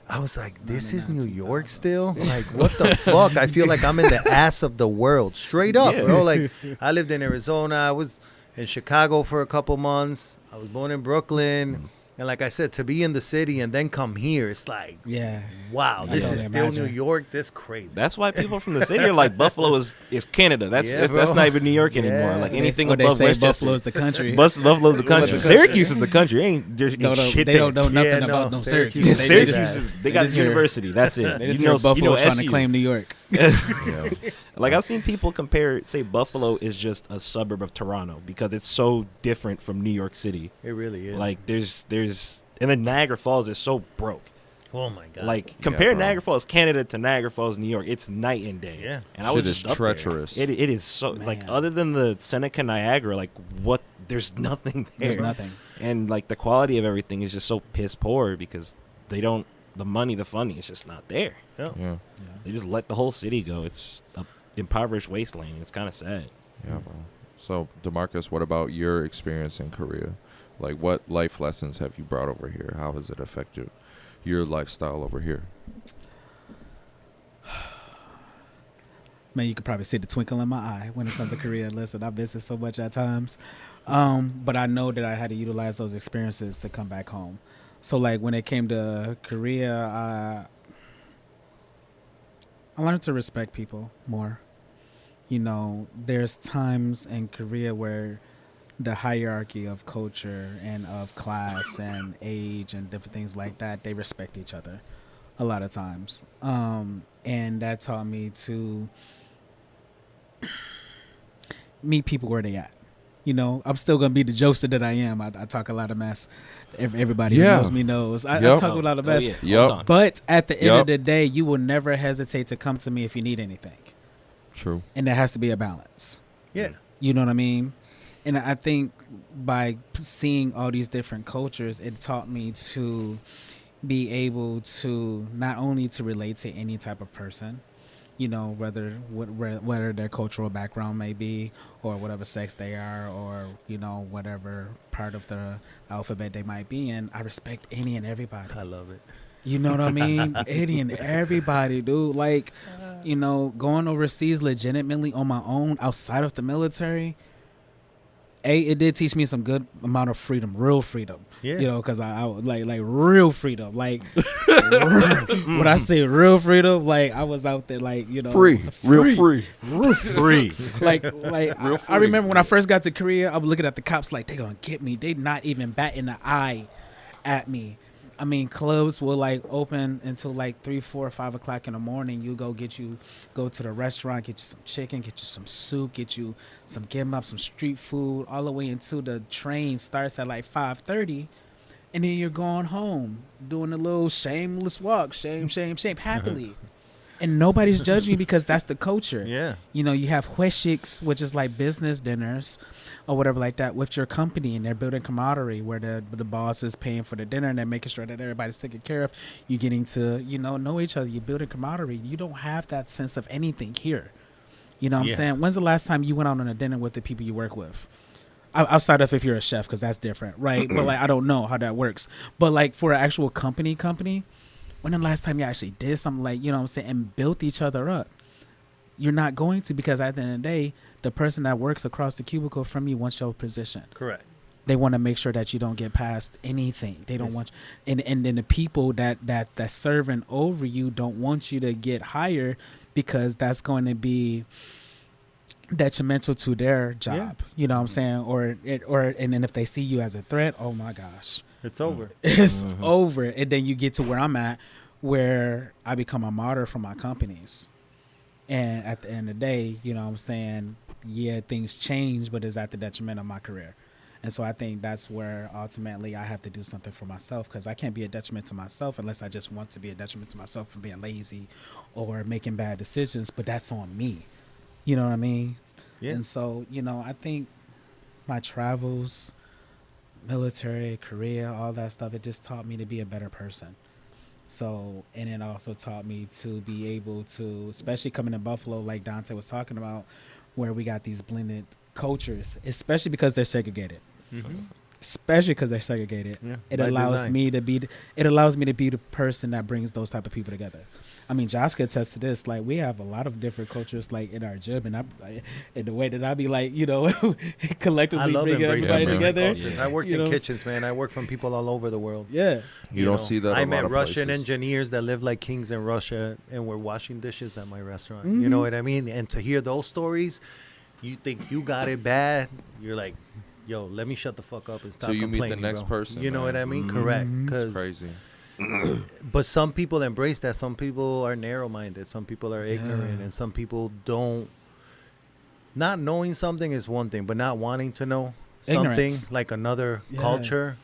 I was like, this is 99, New York still? Like, what the fuck? I feel like I'm in the ass of the world. Straight up, Yeah. bro. Like, I lived in Arizona. I was in Chicago for a couple months. I was born in Brooklyn. And like I said, to be in the city and then come here, it's like, Yeah. wow, I this can is only still imagine. New York. This crazy. That's why people from the city are like Buffalo is Canada. That's Yeah, that's bro. not even New York anymore. Yeah. Like anything Or they above say Westchester. Buffalo's the country. Buffalo's the country. country. Syracuse is the country. Ain't there ain't No, shit they there. don't know nothing Yeah, about no, no Syracuse. Syracuse. Syracuse, they got just hear- university. That's it. They just hear Buffalo trying to claim New York. Like I've seen people compare, say Buffalo is just a suburb of Toronto because it's so different from New York City. It really is. Like there's and then Niagara Falls is so broke. oh my God. Like compare bro. Niagara Falls, Canada to Niagara Falls, New York. It's night and day. Yeah. and I was Shit is just up there. treacherous. It is so like Man. other than the Seneca Niagara, like what? There's nothing there. There's nothing. And like the quality of everything is just so piss poor because they don't. The money, the funding is just not there. Yeah. Yeah. They just let the whole city go. It's a impoverished wasteland. It's kind of sad. Yeah, bro. So, Demarkcus, what about your experience in Korea? Like, what life lessons have you brought over here? How has it affected your lifestyle over here? Man, you could probably see the twinkle in my eye when it comes to Korea. Listen, I visit so much at times. But I know that I had to utilize those experiences to come back home. So, like, when it came to Korea, I learned to respect people more. You know, there's times in Korea where the hierarchy of culture and of class and age and different things like that, they respect each other a lot of times. And that taught me to meet people where they at. You know, I'm still going to be the jokester that I am. I talk a lot of mess. Everybody who Yeah. knows me knows. I Yep. talk a lot of mess. yeah. Yep. All the time. But at the end Yep. of the day, you will never hesitate to come to me if you need anything. True. And there has to be a balance. Yeah. You know what I mean? And I think by seeing all these different cultures, it taught me to be able to not only to relate to any type of person, you know, whether their cultural background may be, or whatever sex they are, or, you know, whatever part of the alphabet they might be in. I respect any and everybody. I love it. You know what I mean? Any and everybody, dude. Like, you know, going overseas legitimately on my own outside of the military, it did teach me some good amount of freedom, real freedom. Yeah. You know, because I like real freedom. Like, when I say real freedom, like, I was out there, like, you know. Real free. Free. Like I remember when I first got to Korea, I was looking at the cops like, they gonna get me. They not even batting an eye at me. I mean, clubs will like open until like 3, 4, 5 o'clock in the morning. You go to the restaurant, get you some chicken, get you some soup, get you some gimbap, some street food, all the way until the train starts at like 5:30, and then you're going home doing a little shameless walk, shame, happily. And nobody's judging you because that's the culture. Yeah. You know, you have hueshiks, which is like business dinners or whatever like that with your company, and they're building camaraderie where the boss is paying for the dinner and they're making sure that everybody's taken care of. You're getting to, you know each other. You're building camaraderie. You don't have that sense of anything here. You know what I'm Yeah. saying? When's the last time you went out on a dinner with the people you work with? outside of if you're a chef, because that's different, right? But like I don't know how that works. But like for an actual company, when the last time you actually did something like, you know what I'm saying, and built each other up? You're not going to, because at the end of the day, the person that works across the cubicle from you wants your position. Correct. They want to make sure that you don't get past anything. They don't want you, and then the people that's serving over you don't want you to get higher, because that's going to be detrimental to their job. Yeah. You know what I'm saying? And then if they see you as a threat, oh my gosh, It's over. it's over. And then you get to where I'm at, where I become a martyr for my companies. And at the end of the day, you know what I'm saying, yeah, things change, but it's at the detriment of my career. And so I think that's where ultimately I have to do something for myself, because I can't be a detriment to myself unless I just want to be a detriment to myself for being lazy or making bad decisions. But that's on me. You know what I mean? Yeah. And so, you know, I think my travels, military, career, all that stuff, it just taught me to be a better person. So, and it also taught me to be able to, especially coming to Buffalo, like Daunte was talking about, where we got these blended cultures, especially because they're segregated. Especially because they're segregated. Yeah, It by allows design. me to be. It allows me to be the person that brings those type of people together. I mean, Josh could attest to this. Like, we have a lot of different cultures, like in our gym, and in the way that I be like, you know, I collectively love bringing embracing everybody different together. cultures. Yeah. I worked You know in what I'm kitchens, man. I work from people all over the world. Yeah. You don't see that. I a met lot of Russian places. engineers that live like kings in Russia and were washing dishes at my restaurant. You know what I mean? And to hear those stories, you think you got it bad. You're like, yo, let me shut the fuck up and stop Till you meet the complaining, next bro. person, You know man. what I mean? Correct. It's 'Cause- crazy. but some people embrace that. Some people are narrow-minded. Some people are ignorant, and some people don't. Not knowing something is one thing, but not wanting to know Ignorance. something like another Yeah. culture,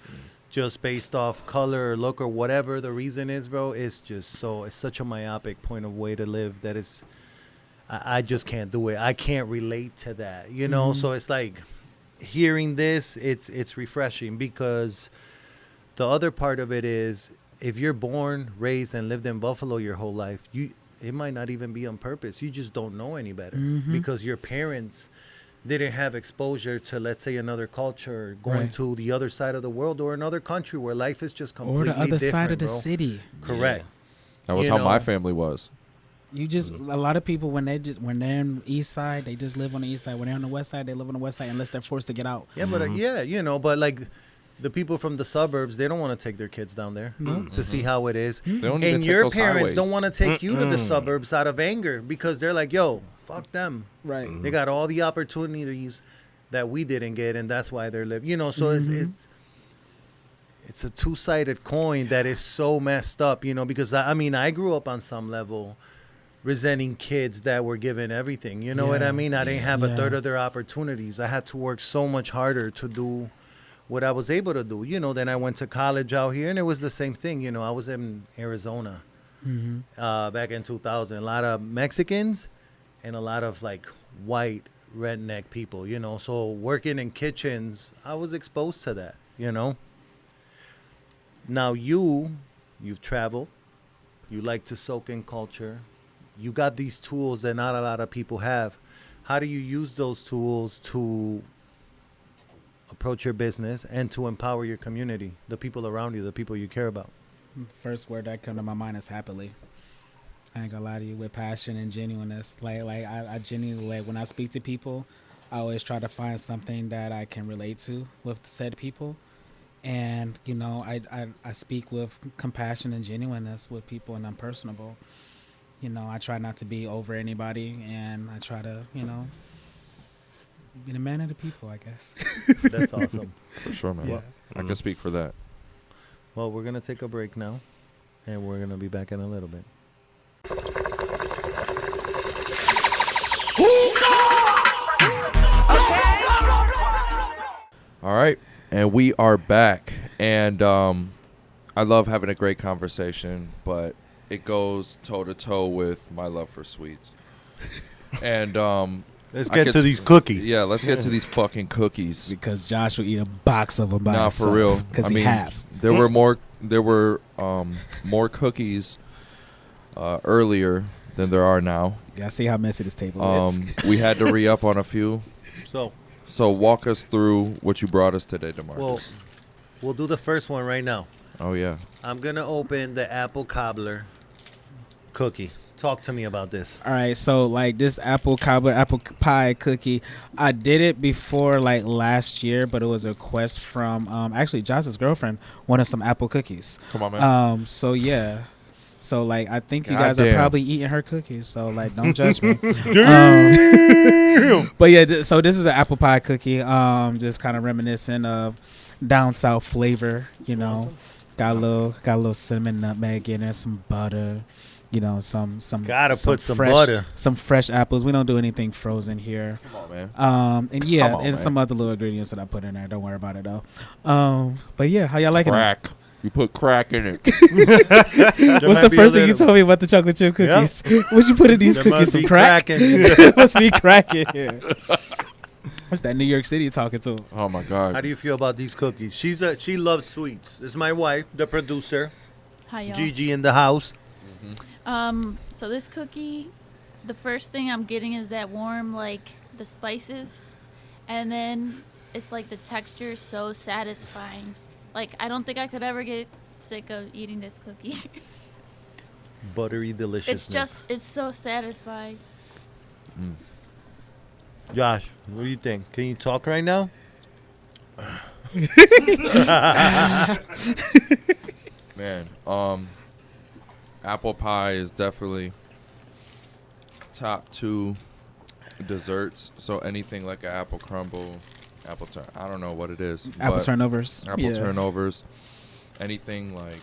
just based off color or look or whatever the reason is, bro, it's just so, it's such a myopic point of way to live that is, I just can't do it. I can't relate to that, you know. So it's like hearing this, it's refreshing, because the other part of it is, if you're born, raised, and lived in Buffalo your whole life, it might not even be on purpose. You just don't know any better, because your parents didn't have exposure to, let's say, another culture, going Right. to the other side of the world or another country where life is just Or completely the other side of different, the bro. city. Correct. That was You how my know. family was. You just a lot of people when they're on the east side, they just live on the east side. When they're on the west side, they live on the west side unless they're forced to get out. Yeah, but yeah, you know, but like the people from the suburbs, they don't want to take their kids down there to see how it is. They don't even And take your those parents highways. don't want to take you to the suburbs out of anger, because they're like, yo, fuck them. Right. They got all the opportunities that we didn't get, and that's why they're living. You know, so it's a two-sided coin that is so messed up, you know, because I mean, I grew up on some level resenting kids that were given everything. You know what I Yeah. mean? I didn't have a Yeah. third of their opportunities. I had to work so much harder to do what I was able to do. You know, then I went to college out here, and it was the same thing. You know, I was in Arizona back in 2000. A lot of Mexicans and a lot of like white redneck people, you know. So working in kitchens, I was exposed to that, you know. Now you've traveled. You like to soak in culture. You got these tools that not a lot of people have. How do you use those tools to approach your business and to empower your community, the people around you, the people you care about? First word that come to my mind is happily. I ain't gonna lie to you, with passion and genuineness. Like I genuinely, like when I speak to people, I always try to find something that I can relate to with said people. And, you know, I speak with compassion and genuineness with people, and I'm personable. You know, I try not to be over anybody, and I try to, you know, be the man of the people, I guess. That's awesome. For sure, man. Yeah. I can speak for that. Well, we're going to take a break now, and we're going to be back in a little bit. All right, and we are back, and I love having a great conversation, but it goes toe to toe with my love for sweets. And Let's I get could to sp- these cookies. yeah, let's get to these fucking cookies. Because Josh will eat a box of them by Nah, himself. for real. Because I he mean, have. there were more cookies earlier than there are now. Yeah, I see how messy this table is. We had to re-up on a few. So, So walk us through what you brought us today, Demarcus. Well, we'll do the first one right now. Oh yeah. I'm gonna open the apple cobbler cookie. Talk to me about this. All right, so like this apple pie cookie, I did it before like last year, but it was a request from actually Josh's girlfriend wanted some apple cookies. Come on, man. So yeah. So like I think you God guys are damn. probably eating her cookies, so like don't judge me. But yeah, so this is an apple pie cookie. Just kind of reminiscent of down south flavor, you know. Got a little cinnamon nutmeg in there, some butter, you know, some Gotta put some fresh, butter. some fresh apples. We don't do anything frozen here. Come on, man. And yeah, Come on, and man. some other little ingredients that I put in there. Don't worry about it though. But yeah, how y'all liking it? Crack. You put crack in it. What's the first thing you told me about the chocolate chip cookies? What you put in these There cookies? must Some be crack? cracking. Must be cracking here. What's that New York City talking to? Oh my God. How do you feel about these cookies? She loves sweets. This is my wife, the producer, Hi, y'all. Gigi in the house. So this cookie, the first thing I'm getting is that warm, like the spices, and then it's like the texture is so satisfying. Like I don't think I could ever get sick of eating this cookie. Buttery deliciousness. It's so satisfying. Josh, what do you think? Can you talk right now? Man, apple pie is definitely top 2 desserts. So anything like an apple crumble, apple turn, I don't know what it is. Apple but turnovers. Apple Yeah. turnovers. Anything like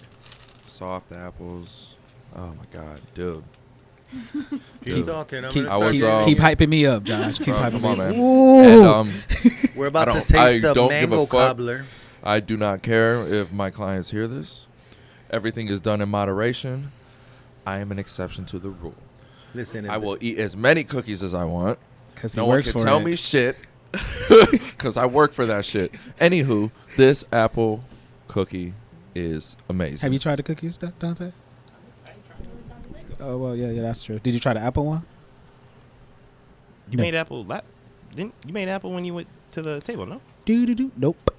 soft apples. Oh my God, dude. Keep talking. I'm Keep, gonna I start was, keep hyping me up, Josh. Keep Bro, hyping come me on, up. man. Ooh. And We're about I to don't- taste I the don't give a mango fuck. cobbler. I do not care if my clients hear this. Everything is done in moderation. I am an exception to the rule. Listen, I will eat as many cookies as I want. Because No one can tell me shit because I work for that shit. Anywho, this apple cookie is amazing. Have you tried the cookies, Daunte? Oh well, yeah, that's true. Did you try the apple one? You No. made apple. Didn't you made apple when you went to the table? No. Do. Nope.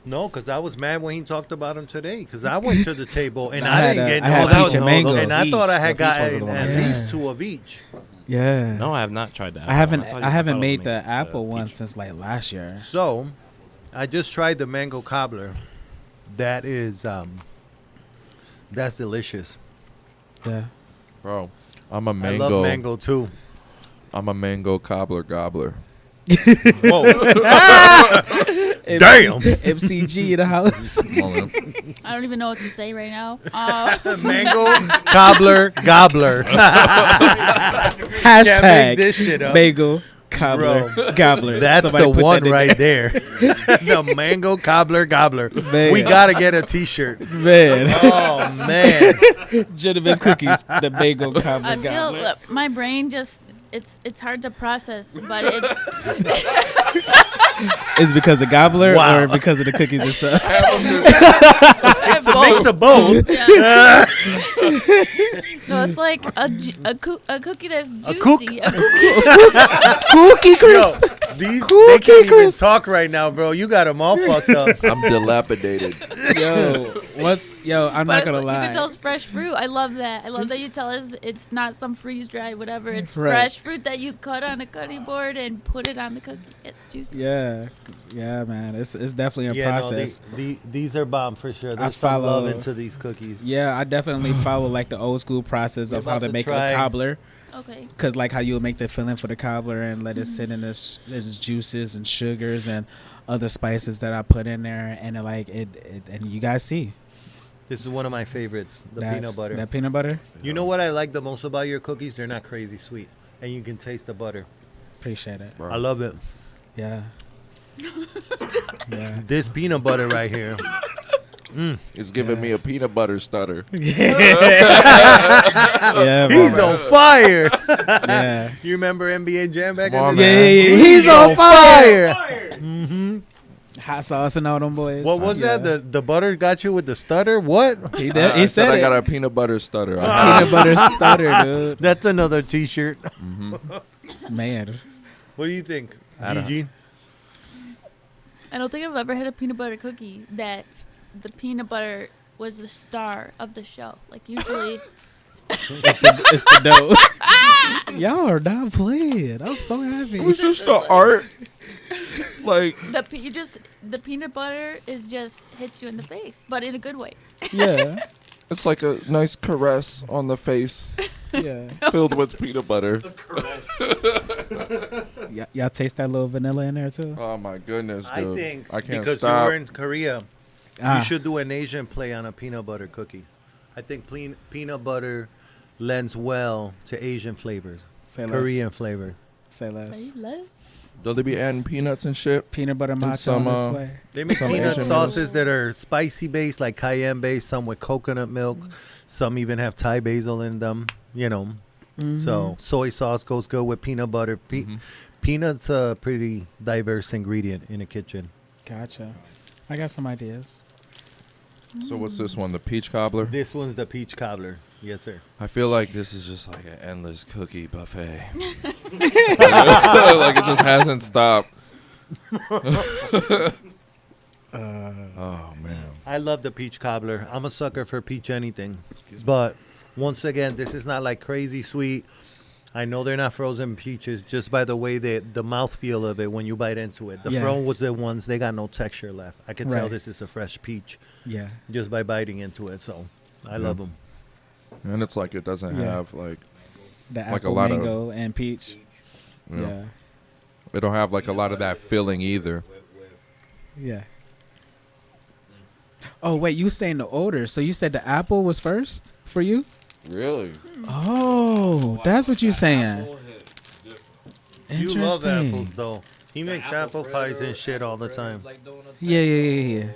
No, because I was mad when he talked about him today. Because I went to the table and I I had didn't a- get I had no peach and mango. And I thought I had The peach ones are gotten the ones at I had. least 2 of each. Yeah. No, I have not tried that. I haven't. thought you I haven't followed made me the with apple one peach. since like last year. So, I just tried the mango cobbler. That is, that's delicious. Yeah. Bro, I'm a I mango. love mango too. I'm a mango cobbler gobbler. Whoa. Damn. MCG in the house. Come on, man. I don't even know what to say right now. Mango cobbler gobbler. Can't make Hashtag this shit up. mango cobbler gobbler. That's Somebody the put one that in right there. The mango cobbler gobbler. Man. We gotta get a T-shirt. there. Man. Oh man. Gentlemen's cookies. The mango cobbler I feel gobbler. my brain just it's hard to process, but it's Is it because of gobbler Wow. or because of the cookies and stuff? It's a mix of both. Yeah. No, it's like a cookie that's juicy. cook- A cookie. Cookie Yo, crisp. they Cookie can't even crisp. talk right now, bro. You got them all fucked up. I'm dilapidated. Yo, I'm But not it's gonna like, lie. you can tell it's fresh fruit. I love that. I love that you tell us it's not some freeze dried whatever. It's Right. fresh fruit that you cut on a cutting board and put it on the cookie. It's juicy. Yeah, man. It's definitely a Yeah, process. no, these are bomb for sure. I There's some follow- love into these cookies. Yeah, I definitely follow like the old school process We're of how about to to make try- a cobbler. Okay. Cause like how you would make the filling for the cobbler and let it sit in this juices and sugars and other spices that I put in there, and it and you guys see This is one of my favorites, the that, peanut butter. That peanut butter. You know what I like the most about your cookies? They're not crazy sweet, and you can taste the butter. Appreciate it. Bro. I love it. Yeah. Yeah. This peanut butter right here. It's giving me a peanut butter stutter. Yeah. He's man. on fire. Yeah. You remember NBA Jam back Come on, in the Yeah, day? yeah, yeah. He's on fire. Hot sauce and all them boys. What was Yeah. that? The butter got you with the stutter? What? He did. I He said said I it. got a peanut butter stutter. Peanut butter stutter, dude. That's another T-shirt. Man. What do you think, I don't- Gigi? I don't think I've ever had a peanut butter cookie that the peanut butter was the star of the show. Like usually, It's the dough. Y'all are not playing. I'm so happy. It was just the art. Like, the peanut butter is just hits you in the face, but in a good way. Yeah, it's like a nice caress on the face yeah. filled with peanut butter. Y'all taste that little vanilla in there too? Oh my goodness, I dude. think I can't because stop. you were in Korea, Ah. you should do an Asian play on a peanut butter cookie. I think peanut butter lends well to Asian flavors, Say less. Korean flavors. Say less. Say less. Don't they be adding peanuts and shit? Peanut butter matcha some, on display. They make Some peanut Asian sauces that are spicy based, like cayenne based, some with coconut milk. Some even have Thai basil in them, you know. So soy sauce goes good with peanut butter. Peanuts a pretty diverse ingredient in a kitchen. Gotcha. I got some ideas. So what's this one? The peach cobbler? This one's the peach cobbler. Yes, sir. I feel like this is just like an endless cookie buffet. Like it just hasn't stopped. Oh man. I love the peach cobbler. I'm a sucker for peach anything. But once again, this is not like crazy sweet. I know they're not frozen peaches just by the way the mouthfeel of it when you bite into it. The Yeah. frozen ones, they got no texture left. I can tell Right. this is a fresh peach Yeah. just by biting into it. So I love them. And it's like it doesn't Yeah. have like The Like a apple, lot of- mango, and peach. you know, Yeah. it don't have like a lot of that filling either. Yeah. Oh, wait, you saying the odor. So you said the apple was first for you? Really? Oh, that's what you're saying. You love Interesting. apples though. He makes apple pies and shit all the time. Yeah.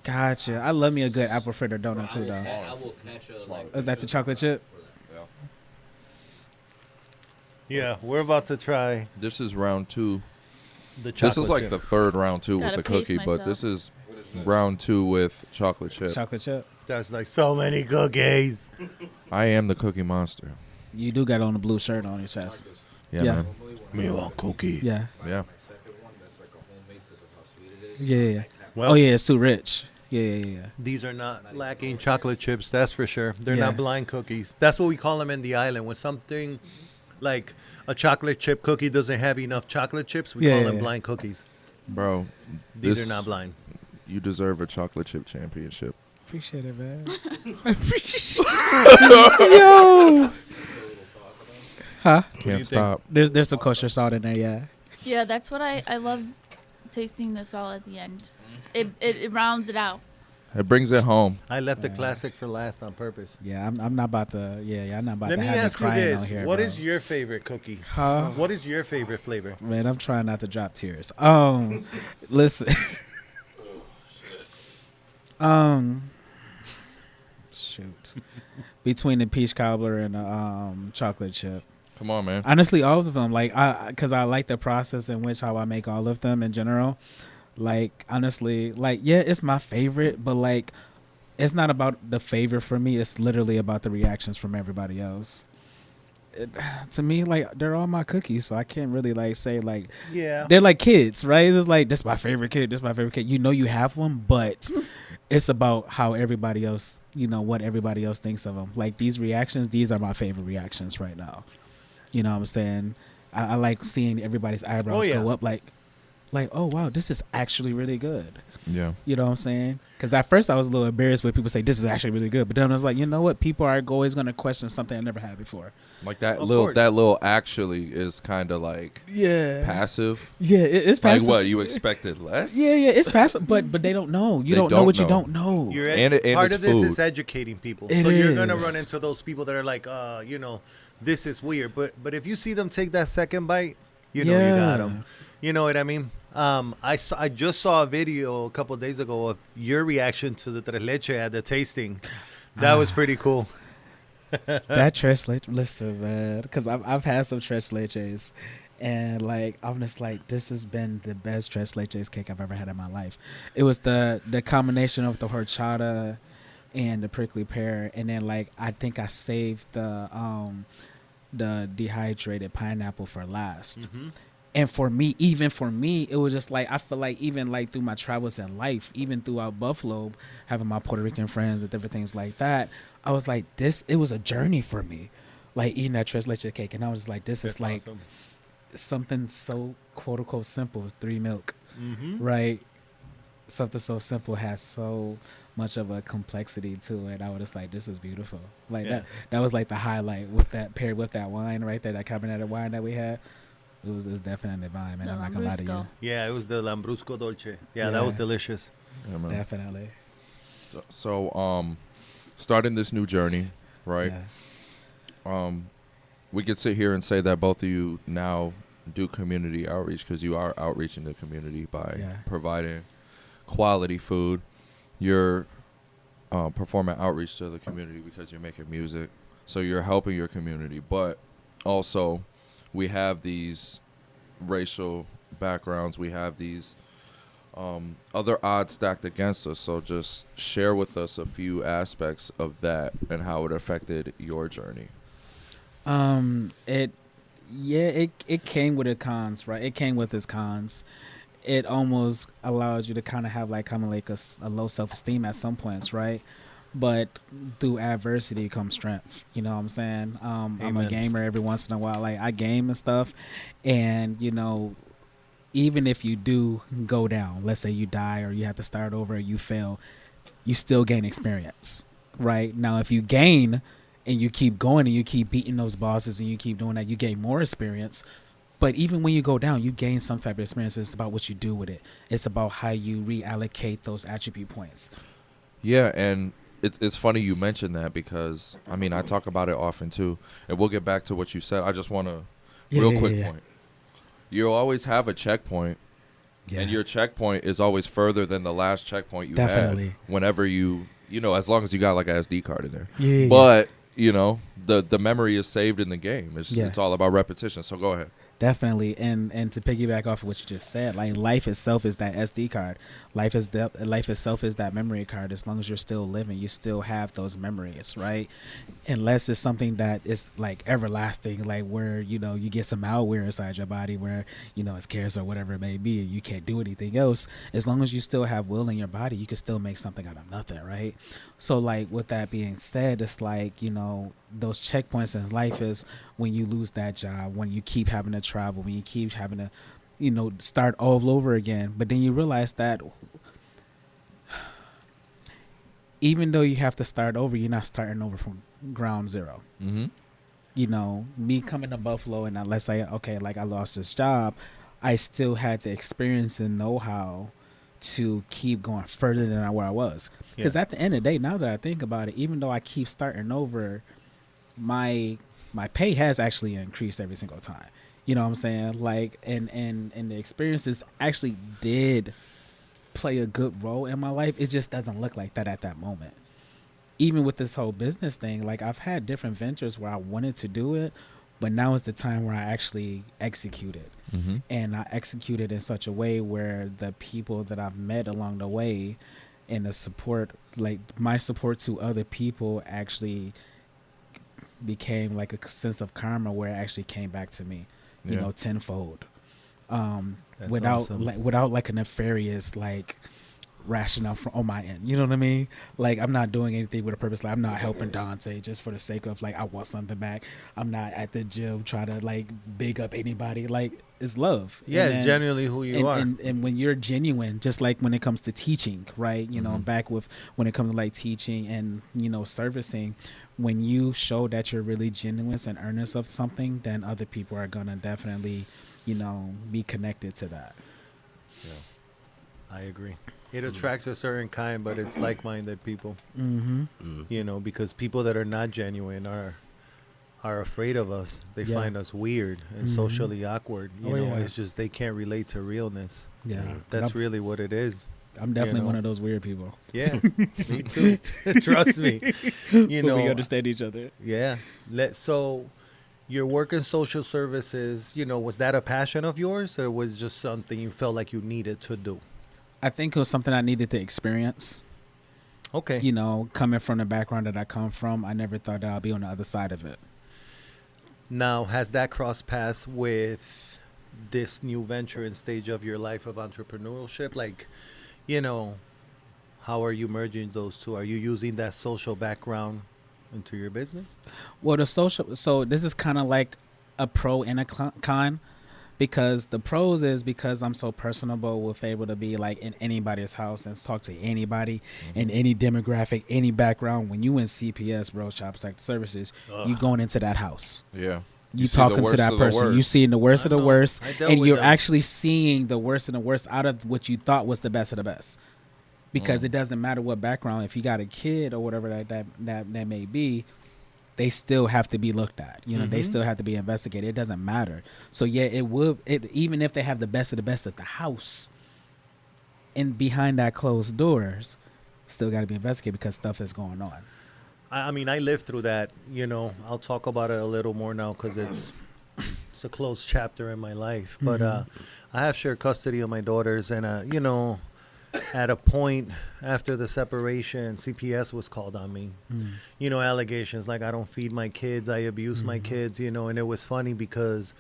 Gotcha. I love me a good apple fritter donut too, though. I will catch a Is that the chocolate chip? Yeah, we're about to try This is round 2. the chocolate This is like chip. the third round 2 with Gotta the pace cookie, but myself. this is round 2 with chocolate chip. Chocolate chip. That's like so many cookies. I am the cookie monster. You do got on the blue shirt on your chest. Yeah, Yeah. man. Me want cookie. Yeah. Yeah. Yeah. Well, Oh, yeah, it's too rich. Yeah. these are not lacking chocolate chips, that's for sure. They're Yeah. not blind cookies. That's what we call them in the island. When something like a chocolate chip cookie doesn't have enough chocolate chips, we call them Yeah. blind cookies. Bro, These this- are not blind. you deserve a chocolate chip championship. Appreciate it, man. Yo. Huh? do you Can't think? stop. There's some kosher salt in there, yeah. Yeah, that's what I love tasting the salt at the end. It rounds it out. It brings it home. I left the classic for last on purpose. Yeah, I'm not about to. Yeah, I'm not about Let to me have you ask you crying on this. here. What bro. is your favorite cookie? Huh? What is your favorite flavor? Man, I'm trying not to drop tears. Listen. Shoot. Between the peach cobbler and the chocolate chip. Come on, man. Honestly, all of them. Like, because I like the process in which how I make all of them in general. Like, honestly, like, yeah, it's my favorite, but like, it's not about the favorite for me. It's literally about the reactions from everybody else. To me, like, they're all my cookies, so I can't really like say like Yeah. they're like kids, right? It's like this my favorite kid, this my favorite kid. You know you have one, but it's about how everybody else, you know, what everybody else thinks of them. Like these reactions, these are my favorite reactions right now. You know what I'm saying? I like seeing everybody's eyebrows Oh, yeah. go up like, oh wow, this is actually really good. Yeah. You know what I'm saying? Because at first I was a little embarrassed when people say this is actually really good, but then I was like, you know what? People are always going to question something I never had before. Like that Of little course. that little actually is kind of like Yeah, passive. yeah, it's Like passive. what, you expected less? Yeah, it's passive, but they don't know. You They don't know don't what you know. don't know. You're And part it's of this food. is educating people. It so you're gonna is. run into those people that are like, you know, this is weird. But if you see them take that second bite, you know you got them. You know what I mean? I just saw a video a couple of days ago of your reaction to the tres leche at the tasting. That was pretty cool. That tres leche, listen, man, because I've had some tres leches, and like I'm just like, this has been the best tres leches cake I've ever had in my life. It was the combination of the horchata and the prickly pear, and then like I think I saved the dehydrated pineapple for last. And for me, even for me, it was just like I feel like even like through my travels in life, even throughout Buffalo, having my Puerto Rican friends and different things like that, I was like, this. It was a journey for me, like eating that tres leche cake, and I was like, this That's is like awesome. something so quote unquote simple, 3 milk, Mm-hmm. right? Something so simple has so much of a complexity to it. I was just like, this is beautiful. Like Yeah. that was like the highlight with that paired with that wine right there, that carbonated wine that we had. It was definitely divine, man. The I'm not gonna lie to you. Lambrusco. Yeah, it was the Lambrusco Dolce. Yeah, that Yeah. was delicious. Yeah, man. Definitely. So, starting this new journey, right? Yeah. We could sit here and say that both of you now do community outreach because you are outreaching the community by Yeah. providing quality food. You're performing outreach to the community because you're making music. So you're helping your community. But also, we have these racial backgrounds. We have these other odds stacked against us. So just share with us a few aspects of that and how it affected your journey. It came with its cons, right? It came with its cons. It almost allows you to kind of have like a low self-esteem at some points, right? But through adversity comes strength. You know what I'm saying? I'm a Amen. gamer every once in a while. Like I game and stuff, and even if you do go down, let's say you die or you have to start over or you fail, you still gain experience, right? Now, if you gain and you keep going and you keep beating those bosses and you keep doing that, you gain more experience. But even when you go down, you gain some type of experience. It's about what you do with it. It's about how you reallocate those attribute points. Yeah, and it's funny you mentioned that because, I mean, I talk about it often too. And we'll get back to what you said. I just want to, real quick point. You'll always have a checkpoint, and your checkpoint is always further than the last checkpoint you Definitely. had whenever as long as you got like an SD card in there. Yeah. But, the memory is saved in the game. Yeah. It's all about repetition. So go ahead. Definitely, and to piggyback off of what you just said, like life itself is that SD card. Life itself is that memory card. As long as you're still living, you still have those memories, right? Unless it's something that is like everlasting, like where you get some malware inside your body, where it's cancer or whatever it may be, and you can't do anything else. As long as you still have will in your body, you can still make something out of nothing, right? So, like with that being said, it's like those checkpoints in life is when you lose that job, when you keep having to travel, when you keep having to, start all over again. But then you realize that even though you have to start over, you're not starting over from ground zero. Mm-hmm. Me coming to Buffalo and let's say, okay, like I lost this job, I still had the experience and know-how to keep going further than where I was. Because at the end of the day, now that I think about it, even though I keep starting over, my pay has actually increased every single time. You know what I'm saying? Like, and the experiences actually did play a good role in my life. It just doesn't look like that at that moment. Even with this whole business thing, like I've had different ventures where I wanted to do it, but now is the time where I actually execute it. Mm-hmm. And I execute it in such a way where the people that I've met along the way and the support, like my support to other people actually became like a sense of karma where it actually came back to me, tenfold. That's Without awesome. without like a nefarious like rationale on my end. You know what I mean? Like I'm not doing anything with a purpose. Like I'm not helping Daunte just for the sake of like I want something back. I'm not at the gym trying to like big up anybody. Like it's love. Yeah, And it's genuinely who you are. And when you're genuine, just like when it comes to teaching, right? Mhm. Back with when it comes to like teaching and servicing, when you show that you're really genuine and earnest of something, then other people are gonna definitely, be connected to that. I agree. It attracts a certain kind, but it's like-minded people. Mm-hmm. Because people that are not genuine are afraid of us. They Yeah. find us weird and Mhm. socially awkward. Oh, yeah. It's just they can't relate to realness. Yeah, That's really what it is. I'm definitely know. one of those weird people. Yeah, me too. Trust me. But we understand each other. Yeah. So your work in social services, was that a passion of yours or was it just something you felt like you needed to do? I think it was something I needed to experience. Okay. Coming from the background that I come from, I never thought that I'd be on the other side of it. Now, has that crossed paths with this new venture and stage of your life of entrepreneurship? Like, you know, how are you merging those two? Are you using that social background into your business? Well, the social. So this is kind of like a pro and a con, because the pros is because I'm so personable, with able to be like in anybody's house and talk to anybody in any demographic, any background. When you in CPS, bro, Child Protective Services, you going into that house. Yeah. You talking to that person. You seeing the worst of the worst, and you're them. actually seeing the worst of the worst out of what you thought was the best of the best. Because it doesn't matter what background. If you got a kid or whatever that may be, they still have to be looked at. You know, they still have to be investigated. It doesn't matter. So yeah, even if they have the best of the best at the house, and behind that closed doors, still got to be investigated because stuff is going on. I mean, I lived through that. You know, I'll talk about it a little more now because it's a closed chapter in my life. But I have shared custody of my daughters, and you know, at a point after the separation, CPS was called on me. You know, allegations like I don't feed my kids, I abuse my kids. You know, and it was funny because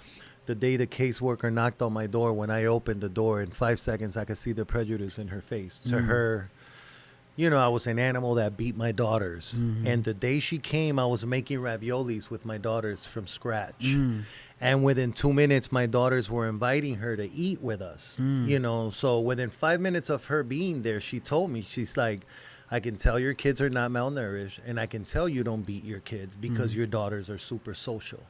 the day the caseworker knocked on my door, when I opened the door, in 5 seconds I could see the prejudice in her face. To her, you know, I was an animal that beat my daughters. And the day she came, I was making raviolis with my daughters from scratch. And within 2 minutes, my daughters were inviting her to eat with us. You know, so within 5 minutes of her being there, she told me, she's like, I can tell your kids are not malnourished, and I can tell you don't beat your kids because your daughters are super social.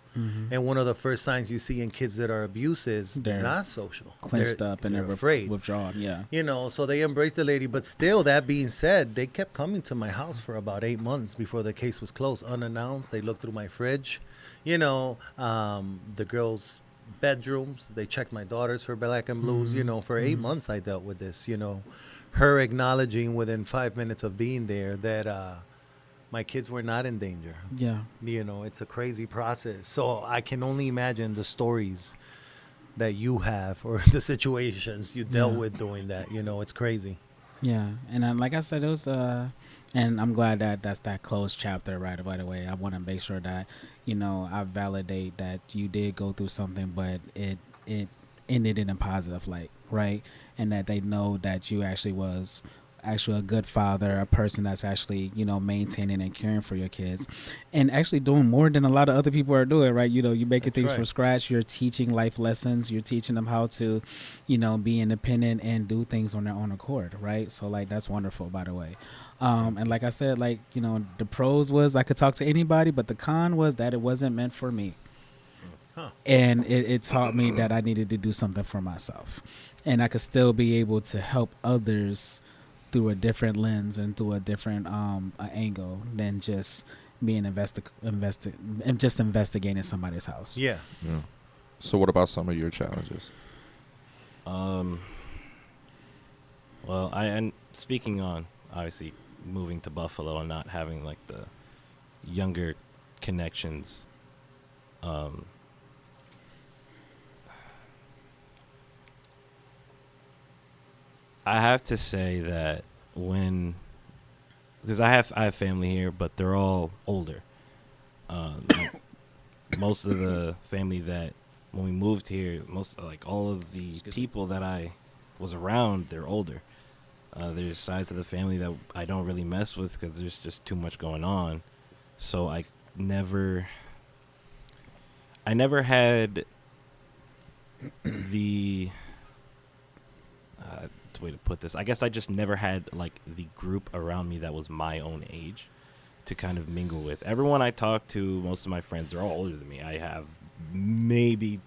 And one of the first signs you see in kids that are abused is they're not social. Clenched up and they're afraid. Withdrawn, yeah. You know, so they embraced the lady. But still, that being said, they kept coming to my house for about 8 months before the case was closed, unannounced. They looked through my fridge. You know, the girls' bedrooms. They checked my daughters for black and blues. You know, for 8 months I dealt with this. You know, her acknowledging within 5 minutes of being there that my kids were not in danger. Yeah. You know, it's a crazy process. So I can only imagine the stories that you have or the situations you dealt with doing that. You know, it's crazy. Yeah, and like I said, it was and I'm glad that that's that closed chapter right away. I want to make sure that, you know, I validate that you did go through something, but it ended in a positive light, right? And that they know that you actually was a good father, a person that's actually, you know, maintaining and caring for your kids, and actually doing more than a lot of other people are doing, right? You know, you're making things from scratch. You're teaching life lessons. You're teaching them how to, you know, be independent and do things on their own accord, right? So, like, that's wonderful, by the way. And like I said, like, you know, the pros was I could talk to anybody, but the con was that it wasn't meant for me. And it taught me that I needed to do something for myself, and I could still be able to help others through a different lens and through a different angle than just being investigating somebody's house. Yeah. So what about some of your challenges? Well, and speaking on obviously moving to Buffalo and not having like the younger connections, I have to say that because I have family here, but they're all older. Most of the family that when we moved here, all of the people that I was around, they're older. There's sides of the family that I don't really mess with because there's just too much going on. So I never had the way to put this. I guess I just never had like the group around me that was my own age to kind of mingle with. Everyone I talk to, most of my friends, they're all older than me. I have maybe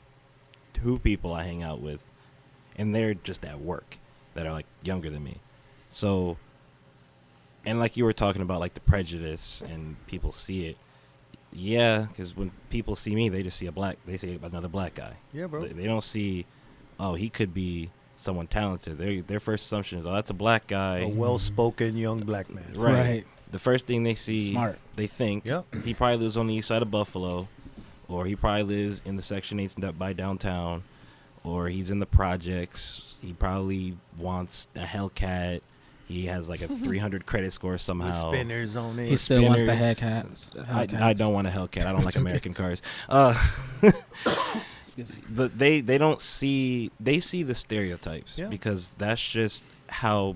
2 people I hang out with, and they're just at work that are like younger than me. So, and like you were talking about, like the prejudice and people see it. Yeah, because when people see me, they just see they see another black guy. Yeah, bro. They don't see, oh, he could be someone talented. Their first assumption is, oh, that's a black guy, A well-spoken young black man. right? The first thing they see, Smart. they think he probably lives on the east side of Buffalo, or he probably lives in the Section 8 by downtown, or he's in the projects. He probably wants a Hellcat. He has like a 300 credit score somehow. With spinners on it. He still wants the Hellcats. I don't want a Hellcat. I don't like American cars. they don't see, they see the stereotypes Yeah. because that's just how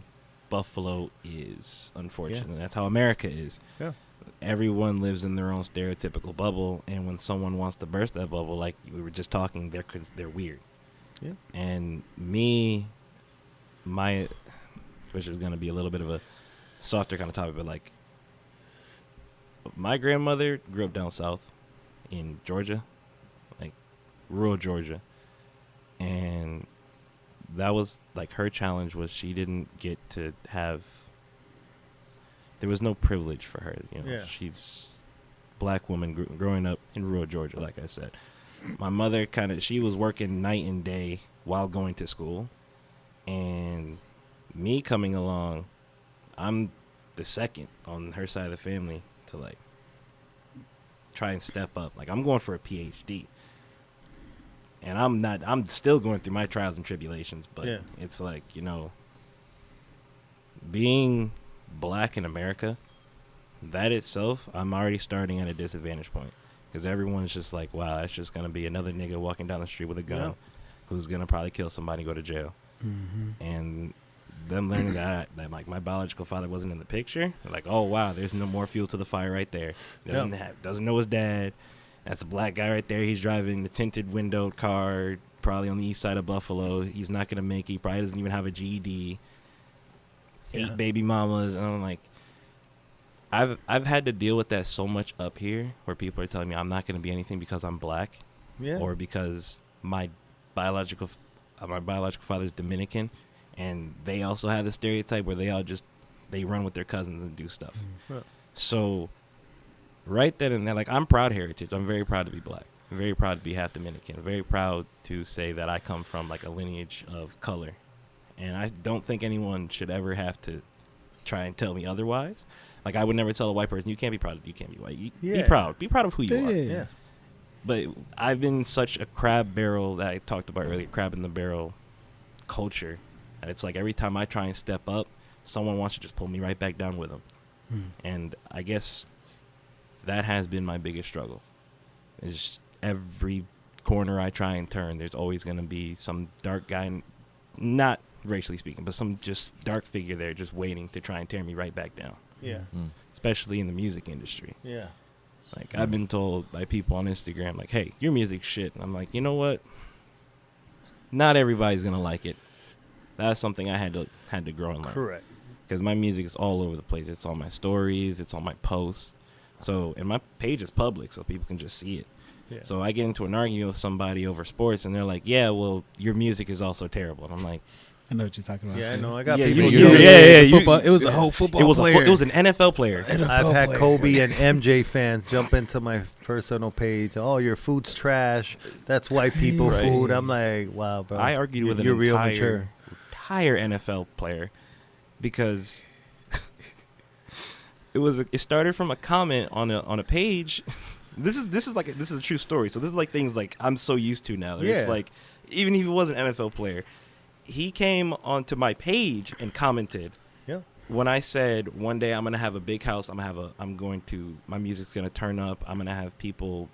Buffalo is, unfortunately. That's how America is. Yeah. Everyone lives in their own stereotypical bubble, and when someone wants to burst that bubble, like we were just talking, they're weird. Yeah. And which is going to be a little bit of a softer kind of topic, but like my grandmother grew up down south in Georgia, like rural Georgia, and that was like her challenge was she didn't get to have, there was no privilege for her, you know. Yeah. She's black woman growing up in rural Georgia, like I said. My mother she was working night and day while going to school, and me coming along, I'm the second on her side of the family to like try and step up. Like I'm going for a PhD, and I'm still going through my trials and tribulations, but Yeah. it's like, you know, being black in America, that itself, I'm already starting at a disadvantage point because everyone's just like, wow, that's just gonna be another nigga walking down the street with a gun, Yeah. who's gonna probably kill somebody and go to jail. And them learning that like my biological father wasn't in the picture, they're like, oh wow, there's no more fuel to the fire right there. Doesn't know his dad. That's a black guy right there. He's driving the tinted windowed car, probably on the east side of Buffalo. He's not gonna make it. He probably doesn't even have a GED. Yeah. 8 baby mamas, and I'm like, I've had to deal with that so much up here, where people are telling me I'm not gonna be anything because I'm black, Yeah. or because my biological father's Dominican, and they also have the stereotype where they run with their cousins and do stuff. Right. So right then and there, like, I'm proud heritage. I'm very proud to be black. I'm very proud to be half Dominican. I'm very proud to say that I come from like a lineage of color, and I don't think anyone should ever have to try and tell me otherwise. Like, I would never tell a white person, you can't be proud of, you can't be white. Yeah. Be proud of who you are. Yeah. But I've been such a crab barrel that I talked about earlier, crab in the barrel culture. And it's like every time I try and step up, someone wants to just pull me right back down with them. And I guess that has been my biggest struggle. Is every corner I try and turn, there's always going to be some dark guy, not racially speaking, but some just dark figure there just waiting to try and tear me right back down. Yeah. Especially in the music industry. Yeah. Like, I've been told by people on Instagram, like, hey, your music's shit. And I'm like, you know what? Not everybody's going to like it. That's something I had to grow and learn. Correct. Because my music is all over the place. It's on my stories. It's on my posts. So, and my page is public, so people can just see it. Yeah. So I get into an argument with somebody over sports, and they're like, yeah, well, your music is also terrible. And I'm like, I know what you're talking about. Yeah, I too. know. I got Yeah, people. you- know yeah, that. yeah, Football, it was a whole football player. it was an NFL player. I've had Kobe and MJ fans jump into my personal page. Oh, your food's trash. That's white people Right. food. I'm like, wow, bro. I argued with You're an real mature. entire NFL player because it started from a comment on a page. This is a true story. So this is like things like I'm so used to now. It's Yeah. like, even if he was an NFL player, he came onto my page and commented Yeah. when I said one day I'm gonna have a big house. my music's gonna turn up. I'm gonna have people,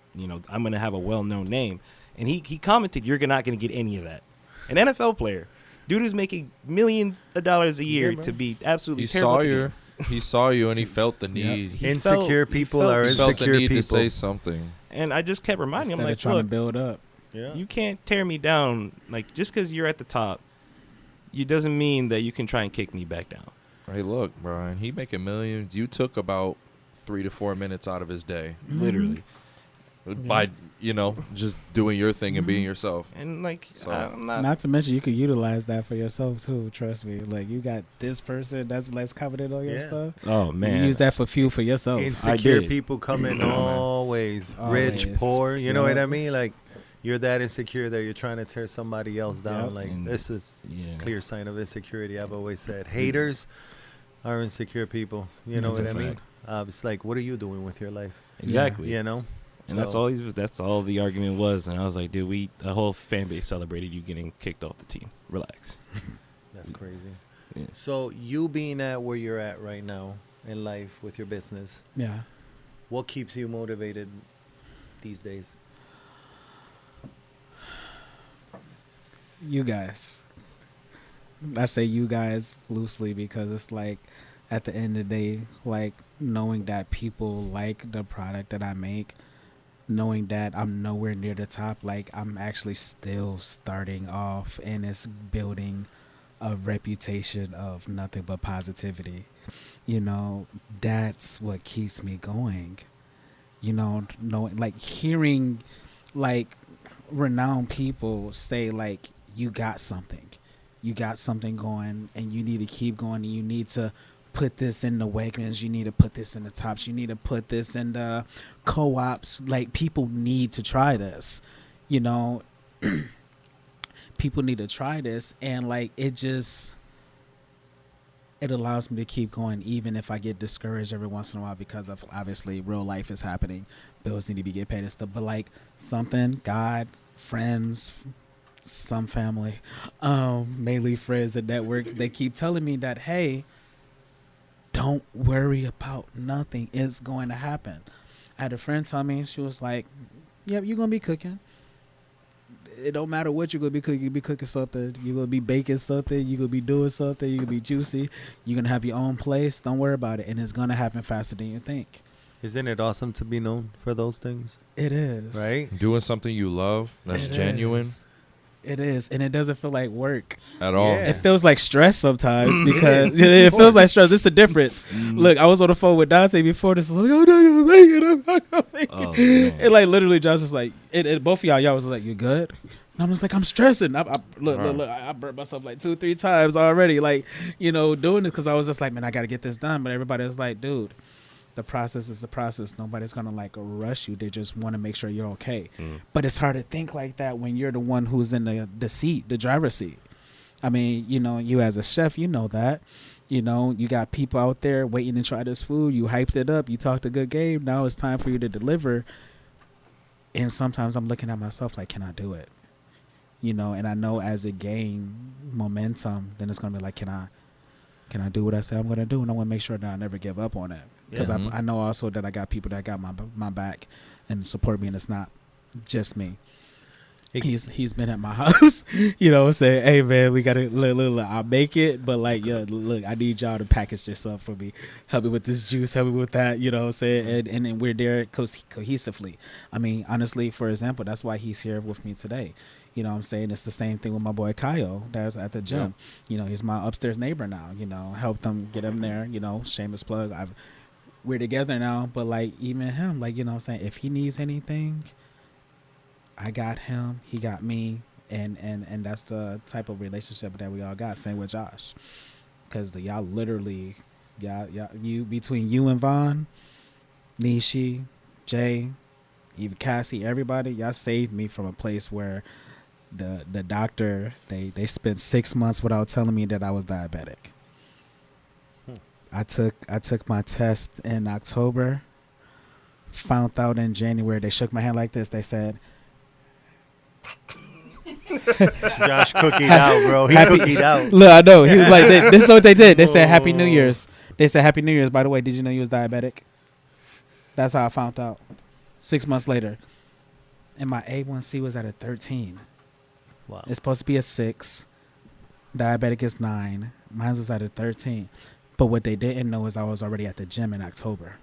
I'm gonna have a well-known name. And he commented, you're not gonna get any of that. An NFL player, dude who's making millions of dollars a year, Yeah, bro. to be absolutely He terrible. saw at the you. game. He saw you, and he felt the need. He Insecure people are He felt the insecure need to people. say something. And I just kept reminding Instead him, of like, trying look, to build up. Yeah. you can't tear me down. Like, just because you're at the top, it doesn't mean that you can try and kick me back down. Hey, look, Brian, he making millions. You took about 3 to 4 minutes out of his day Literally. by, just doing your thing and being yourself. And, like, So- I'm not. Not to mention, you could utilize that for yourself too. Trust me. Like, you got this person that's less commented on your Yeah. stuff. Oh, You man. use that for fuel for yourself. Insecure did. people come in all ways. Rich, Always. poor. You know what Yep. I mean? Like, you're that insecure that you're trying to tear somebody else down. Yep. Like, And- this is yeah. clear sign of insecurity. I've always said haters are insecure people. You know That's what a I mean? fact. It's like, what are you doing with your life? Exactly. You know? And that's all the argument was. And I was like, dude, the whole fan base celebrated you getting kicked off the team. Relax. That's crazy. Yeah. So, you being at where you're at right now in life with your business, Yeah. what keeps you motivated these days? You guys. I say you guys loosely because it's like at the end of the day, like knowing that people like the product that I make, knowing that I'm nowhere near the top, like I'm actually still starting off and it's building a reputation of nothing but positivity. You know, that's what keeps me going. You know, knowing, like hearing like renowned people say like you got something going and you need to keep going and you need to put this in the Wegmans, you need to put this in the Tops, you need to put this in the co-ops. Like people need to try this, you know. People need to try this, and like it allows me to keep going even if I get discouraged every once in a while because of obviously real life is happening, bills need to be get paid and stuff, but like something, God, friends, some family, mainly friends and networks, they keep telling me that, hey, don't worry about nothing. It's going to happen. I had a friend tell me, she was like, yep, you're going to be cooking. It don't matter what you're going to be cooking. You'll be cooking something. You're going to be baking something. You're going to be doing something. You're going to be juicy. You're going to have your own place. Don't worry about it. And it's going to happen faster than you think. Isn't it awesome to be known for those things? It is. Right? Doing something you love that's genuine It is. And it doesn't feel like work. at all. Yeah. It feels like stress sometimes because it feels like stress. It's a difference. Look, I was on the phone with Daunte before this. Like, I'm not gonna make it. I'm not gonna make Oh, it. man. And like literally, Josh was like, both of y'all was like, you good? And I'm just like, I'm stressing. Look, I burnt myself like 2-3 times already. Like, you know, doing this because I was just like, man, I got to get this done. But everybody was like, dude, the process is the process. Nobody's gonna like rush you. They just want to make sure you're okay. But it's hard to think like that when you're the one who's in the seat, the driver's seat. I mean, you know, you as a chef, you know that. You know, you got people out there waiting to try this food. You hyped it up. You talked a good game. Now it's time for you to deliver. And sometimes I'm looking at myself like, can I do it? You know, and I know as it gain momentum, then it's gonna be like, can I do what I say I'm gonna do? And I want to make sure that I never give up on it. Because Yeah. I know also that I got people that got my back and support me, and it's not just me. He's been at my house, you know, saying, "Hey man, we gotta look, I'll make it, but like, yo, look, I need y'all to package this up for me. Help me with this juice, help me with that, you know what I'm saying?" And we're there cohesively. I mean, honestly, for example, that's why he's here with me today. You know what I'm saying? It's the same thing with my boy Kyle that's at the gym. You know, he's my upstairs neighbor now. You know, helped him get him there. You know, shameless plug. We're together now, but like even him, like, you know what I'm saying, if he needs anything, I got him, he got me, and that's the type of relationship that we all got. Same with Josh, because y'all literally, you between you and Vaughn, Nishi, Jay, even Cassie, everybody, y'all saved me from a place where the doctor they spent 6 months without telling me that I was diabetic. I took my test in October, found out in January. They shook my hand like this. They said, Josh cookied out, bro. He cookied out. look, I know. He was like, this is what they did. They said, Happy New Year's. They said, Happy New Year's. By the way, did you know you was diabetic? That's how I found out. 6 months later. And my A1C was at a 13. Wow. It's supposed to be a 6. Diabetic is 9. Mine was at a 13. But what they didn't know is I was already at the gym in October.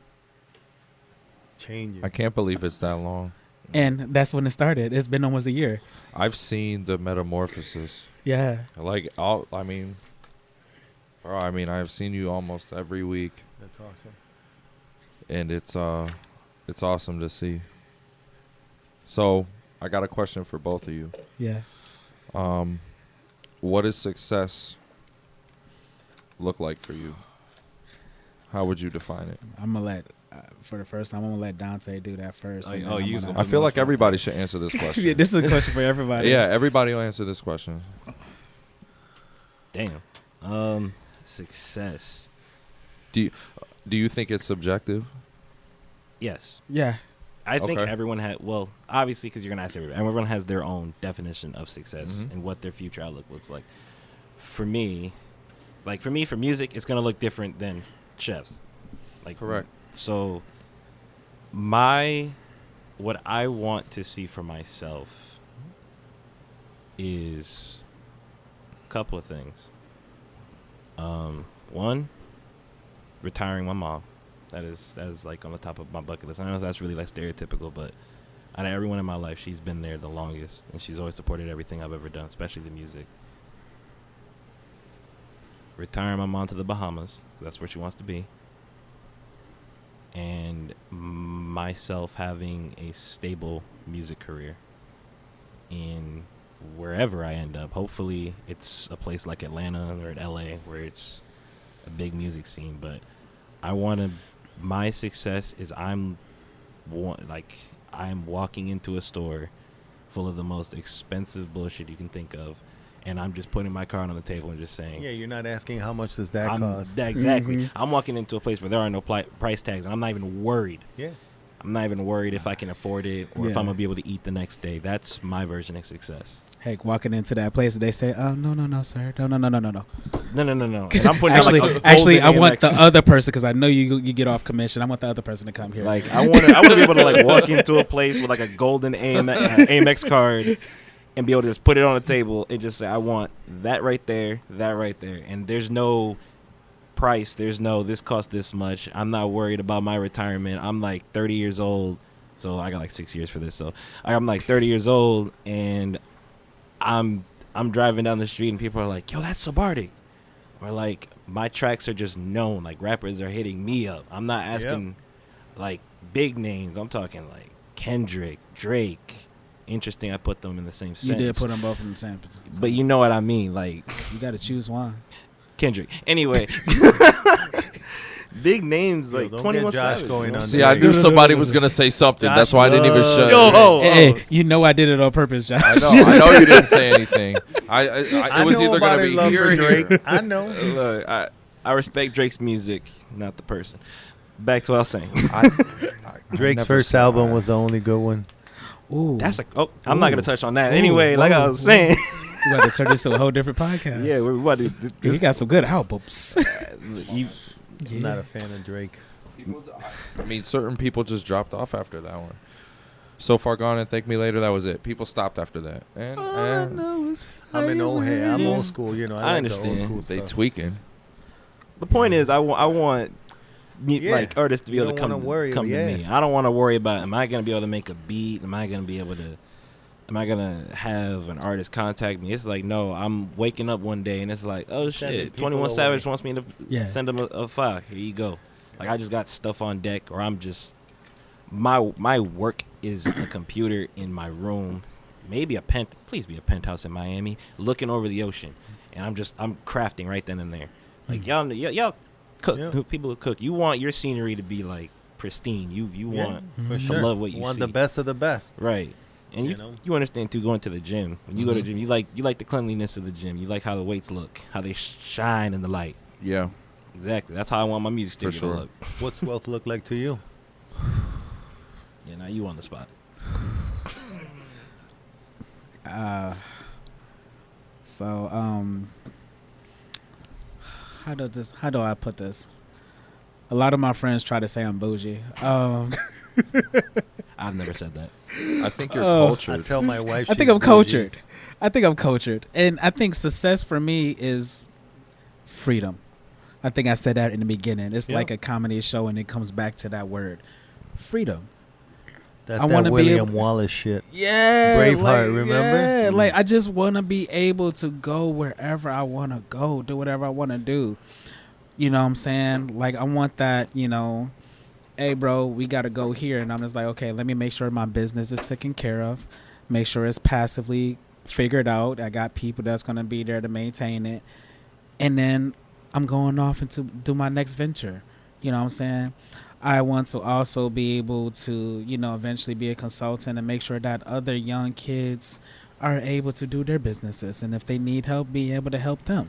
Changing. I can't believe it's that long. And that's when it started. It's been almost a year. I've seen the metamorphosis. Yeah. Like, I mean, I've seen you almost every week, That's awesome. and it's awesome to see. So, I got a question for both of you. Yeah. What does success look like for you? How would you define it? I'm going to let, for the first time, I'm going to let Daunte do that first. and then I'm you gonna- I feel like everybody should answer this question. Yeah, this is a question for everybody. Yeah, everybody will answer this question. Damn. Success. Do you think it's subjective? Yes. Yeah. I think Okay. everyone obviously, because you're going to ask everybody. Everyone has their own definition of success Mhm. and what their future outlook looks like. For me, for music, it's going to look different than chefs. Like, Correct. So, what I want to see for myself is couple of things. One, retiring my mom. That is like on the top of my bucket list. I know that's really like stereotypical, but out of everyone in my life, she's been there the longest, and she's always supported everything I've ever done, especially the music. Retiring my mom to the Bahamas, 'cause that's where she wants to be. And myself having a stable music career in wherever I end up. Hopefully it's a place like Atlanta or LA where it's a big music scene, but I want to, my success is I'm walking into a store full of the most expensive bullshit you can think of, and I'm just putting my card on the table and just saying, Yeah, you're not asking how much does that cost. exactly. Mm-hmm. I'm walking into a place where there are no price tags, and I'm not even worried. Yeah. I'm not even worried if I can afford it or if Yeah. I'm going to be able to eat the next day. That's my version of success. Heck, walking into that place, they say, "Oh, no, sir, no." No. And I'm putting Actually, out like a actually, I golden want the AMX. other person because I know you get off commission. I want the other person to come here. Like I want to be able to like walk into a place with like a golden AMX card and be able to just put it on the table and just say, I want that right there, and there's no price. There's no this costs this much. I'm not worried about my retirement. I'm like 30 years old, so I got like 6 years for this. So I'm like 30 years old, and I'm driving down the street and people are like, "Yo, that's Subartic," or like my tracks are just known. Like rappers are hitting me up. I'm not asking like big names. I'm talking like Kendrick, Drake. Interesting, I put them in the same you sentence. did put them both in the same. But you know what I mean, like you got to choose one. Kendrick. Anyway, big names like don't 21 get Josh Savage. going you know? on See, I knew somebody was gonna say something. Josh That's why I didn't even loves- shut. Yo, Hey, you know I did it on purpose, Josh. I know you didn't say anything. It was know either about gonna his be love here for or Drake. here. I know. Look, I respect Drake's music, not the person. Back to what I was saying. Drake's never first said album I- was the only good one. Ooh, That's like, I'm not gonna touch on that. Ooh, Anyway, like I whoa, was saying, we got to turn this to a whole different podcast. yeah, we're about to. he got some good albums. You, I'm not a fan of Drake. I mean, certain people just dropped off after that one. So Far Gone and Thank Me Later, that was it. People stopped after that. And I'm an old head. I'm old school. You know, I like the understand. old school they stuff. tweaking. the point is, I want Yeah. like artists to be You able to don't come wanna worry, to yeah. me. I don't want to worry about, am I going to be able to make a beat? Am I going to have an artist contact me? It's like, no, I'm waking up one day and it's like, oh Sending shit, people 21 away. Savage wants me to Yeah. send him a file. Here you go. Like I just got stuff on deck, or I'm just my work is a computer in my room, maybe please be a penthouse in Miami, looking over the ocean, and I'm crafting right then and there. Like y'all cook, Yeah. people who cook. You want your scenery to be like pristine. You Yeah, want for to sure. love what you want see. the best of the best. Right. And You you know? you understand too, going to the gym. When you go to the gym, you like the cleanliness of the gym. You like how the weights look, how they shine in the light. Yeah. Exactly. That's how I want my music studio sure. to look. What's wealth look like to you? Yeah, now you on the spot. So how do I put this? A lot of my friends try to say I'm bougie. I've never said that. I think you're Oh. I cultured. tell my wife. I think she's I'm cultured. And I think success for me is freedom. I think I said that in the beginning. It's Yeah. like a comedy show, and it comes back to that word, freedom. That's I that wanna be William able- Wallace shit. Yeah, Braveheart, remember? Yeah, like I just want to be able to go wherever I want to go, do whatever I want to do. You know what I'm saying? Like I want that, hey bro, we got to go here, and I'm just like, okay, let me make sure my business is taken care of, make sure it's passively figured out. I got people that's going to be there to maintain it. And then I'm going off into do my next venture. You know what I'm saying? I want to also be able to, eventually be a consultant and make sure that other young kids are able to do their businesses. And if they need help, be able to help them.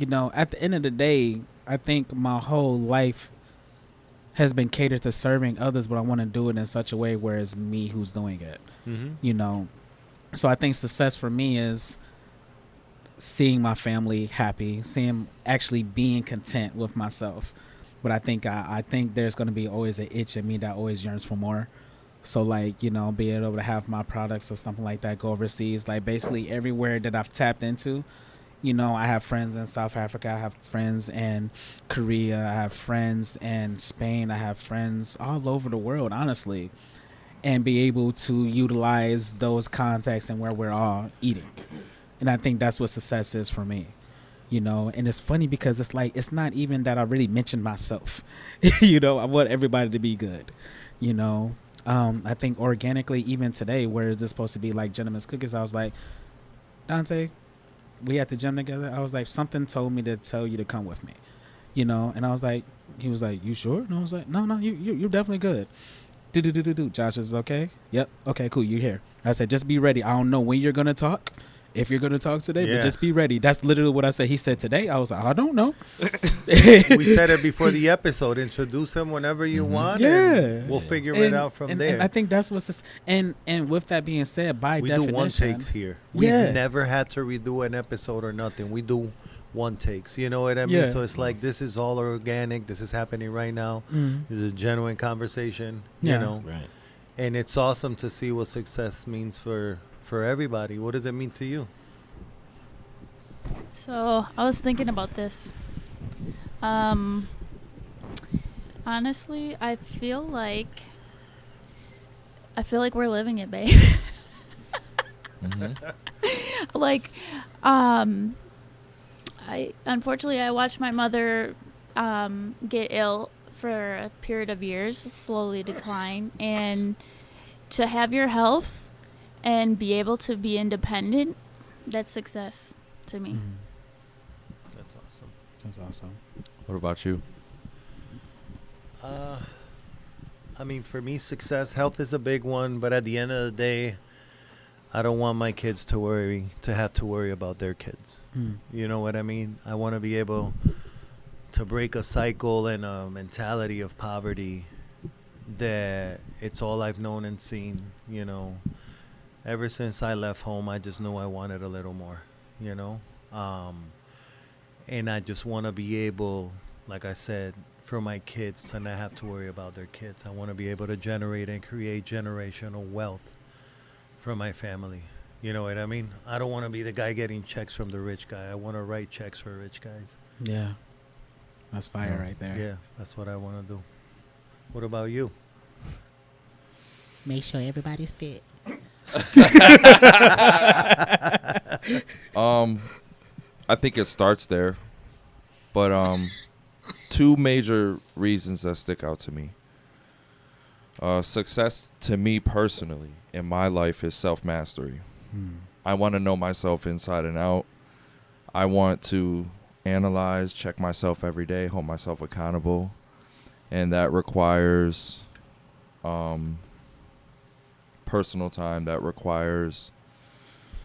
At the end of the day, I think my whole life has been catered to serving others, but I want to do it in such a way where it's me who's doing it. Mm-hmm. So I think success for me is seeing my family happy, seeing actually being content with myself. But I think there's going to be always an itch in me that always yearns for more. So being able to have my products or something like that go overseas, like basically everywhere that I've tapped into, You know, I have friends in South Africa. I have friends in Korea. I have friends in Spain. I have friends all over the world, honestly. And be able to utilize those contacts and where we're all eating. And I think that's what success is for me. You know, and it's funny because it's like, it's not even that I really mentioned myself. You know, I want everybody to be good. You know, I think organically, even today, where is this supposed to be like Gentleman's Cookies? I was like, Daunte, we at the gym together. I was like, something told me to tell you to come with me, you know. And I was like, he was like, you sure? And I was like, no, you're definitely good. Do. Josh is okay. Yep. Okay, cool. You're here. I said, just be ready. I don't know when you're gonna talk. If you're gonna talk today, but just be ready. That's literally what I said. He said today. I was like, I don't know. We said it before the episode. Introduce him whenever you want. Yeah, and we'll figure it out from there. And I think that's what's and with that being said, by we definition, do one takes here. We've never had to redo an episode or nothing. We do one takes. You know what I mean? Yeah. So it's like this is all organic. This is happening right now. This is a genuine conversation. Yeah. You know, Right. and it's awesome to see what success means for everybody. What does it mean to you? So I was thinking about this. Honestly, I feel like we're living it, babe. Like, I watched my mother get ill for a period of years, slowly decline, and to have your health and be able to be independent, that's success to me. That's awesome. That's awesome. What about you? I mean, for me, success, health is a big one, but at the end of the day, I don't want my kids to have to worry about their kids. You know what I mean? I want to be able to break a cycle and a mentality of poverty that it's all I've known and seen, you know. Ever since I left home, I just knew I wanted a little more, you know. And I just want to be able, like I said, for my kids to not have to worry about their kids. I want to be able to generate and create generational wealth for my family. You know what I mean? I don't want to be the guy getting checks from the rich guy. I want to write checks for rich guys. Yeah, that's fire right there. Yeah, that's what I want to do. What about you? Make sure everybody's fit. I think it starts there, but two major reasons that stick out to me. Success to me personally in my life is self-mastery. I want to know myself inside and out. I want to analyze, check myself every day, hold myself accountable, and that requires personal time. That requires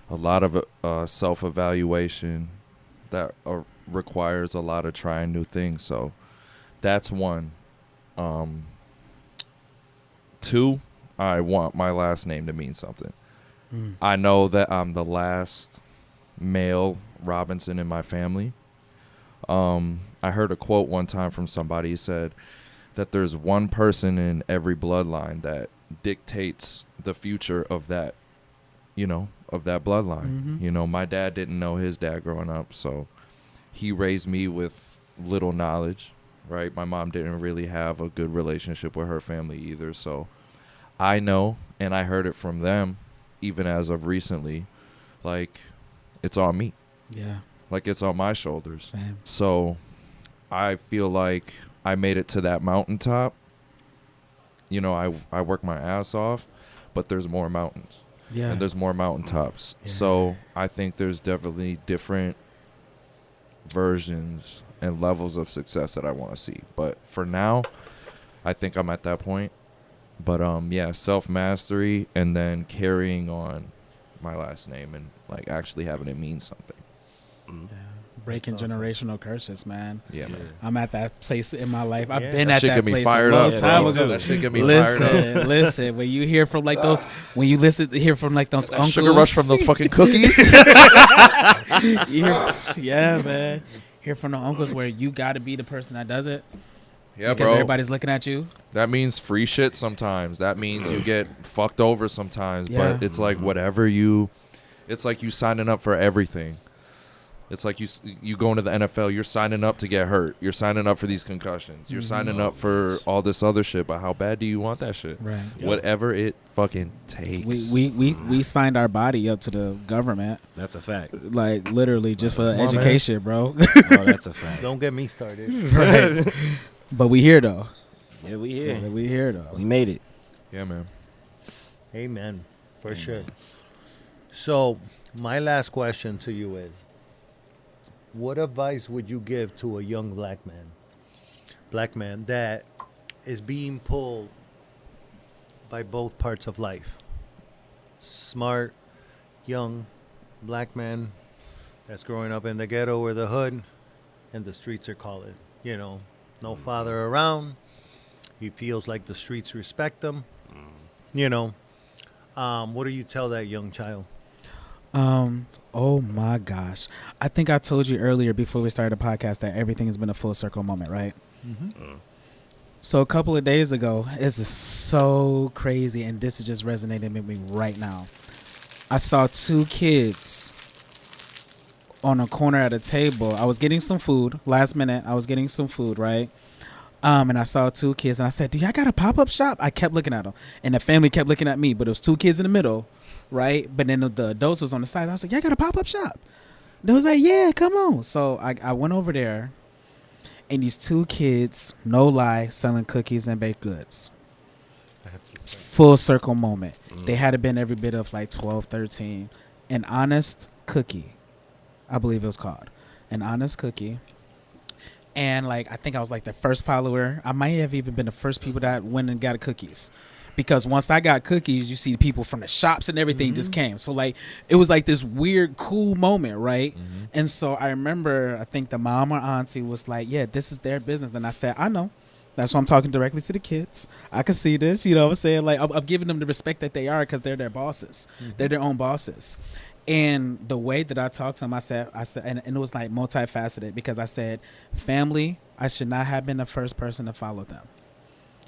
a lot of self-evaluation. That requires a lot of trying new things. So that's one. Two, I want my last name to mean something. I know that I'm the last male Robinson in my family. I heard a quote one time from somebody who said that there's one person in every bloodline that dictates the future of that, of that bloodline. You know, my dad didn't know his dad growing up, so he raised me with little knowledge, right? My mom didn't really have a good relationship with her family either, so I know, and I heard it from them, even as of recently, like, it's on me. Yeah. Like, it's on my shoulders. Same. So I feel like I made it to that mountaintop. You know, I work my ass off, but there's more mountains. Yeah. And there's more mountaintops. Yeah. So I think there's definitely different versions and levels of success that I want to see. But for now, I think I'm at that point. But yeah, self-mastery and then carrying on my last name and like actually having it mean something. Yeah. Breaking That's awesome. generational curses, man. Yeah, man. I'm at that place in my life. I've Yeah. been That at shit that get me place fired a long up, time bro. ago. That shit get me fired up. Listen, when you hear from like those, when you hear from like those That uncles, sugar rush from those fucking cookies. yeah, man. Hear from the uncles where you got to be the person that does it. Yeah, because bro. everybody's looking at you. That means free shit sometimes. That means you get fucked over sometimes. Yeah. But it's like whatever you, it's like you signing up for everything. It's like you go into the NFL, you're signing up to get hurt. You're signing up for these concussions. You're signing up for all this other shit, but how bad do you want that shit? Right. Whatever it fucking takes. We signed our body up to the government, That's a fact. like literally just for Come on, education, bro. Oh, that's a fact. Don't get me started. Right. But we here though. Yeah, we here. Yeah, we here though. We made it. Yeah, man. Amen. For sure. So, my last question to you is, what advice would you give to a young black man that is being pulled by both parts of life? Smart, young, black man that's growing up in the ghetto or the hood, and the streets are calling. You know, no father around. He feels like the streets respect him. You know, what do you tell that young child? Oh my gosh. I think I told you earlier before we started the podcast that everything has been a full circle moment, right? So a couple of days ago, this is so crazy, and this is just resonating with me right now. I saw two kids on a corner at a table. I was getting some food. Last minute, I was getting some food, right? And I saw two kids, and I said, "Do y'all got a pop-up shop?" I kept looking at them, and the family kept looking at me, but it was two kids in the middle, right? But then the adults was on the side. I was like, "Y'all got a pop-up shop?" They was like, "Yeah, come on." So I went over there, and these two kids, no lie, selling cookies and baked goods. Full circle moment. They had to been every bit of like 12, 13. An honest cookie, I believe it was called. An honest cookie. And like, I think I was like the first follower. I might have even been the first people that went and got cookies. Because once I got cookies, you see people from the shops and everything just came. So like, it was like this weird, cool moment, right? And so I remember, I think the mom or auntie was like, "Yeah, this is their business." And I said, "I know. That's why I'm talking directly to the kids. I can see this." You know what I'm saying? Like, I'm giving them the respect that they are because they're their bosses. They're their own bosses. And the way that I talked to them, I said, and it was like multifaceted, because I said, family, I should not have been the first person to follow them.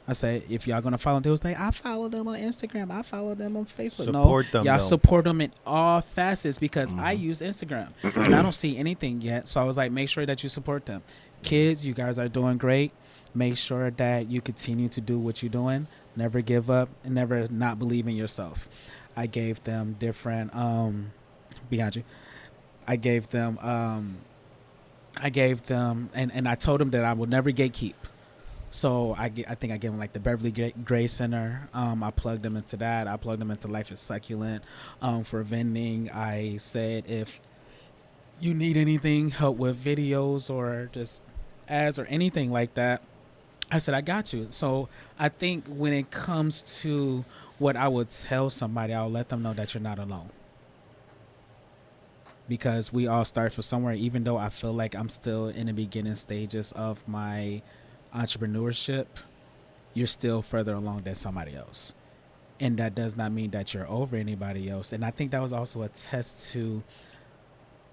I said, if y'all gonna follow them, they was like, "I follow them on Instagram, I follow them on Facebook." Support them, y'all though. support them in all facets, because I use Instagram and I don't see anything yet. So I was like, make sure that you support them. Kids, you guys are doing great. Make sure that you continue to do what you're doing. Never give up and never not believe in yourself. I gave them different behind you. I gave them and I told them that I would never gatekeep. So I think I gave them like the Beverly Gray Center. I plugged them into that. I plugged them into Life is Succulent. For vending, I said, if you need anything, help with videos or just ads or anything like that, I said, I got you. So I think when it comes to what I would tell somebody, I'll let them know that you're not alone. Because we all start from somewhere, even though I feel like I'm still in the beginning stages of my entrepreneurship, you're still further along than somebody else. And that does not mean that you're over anybody else. And I think that was also a test to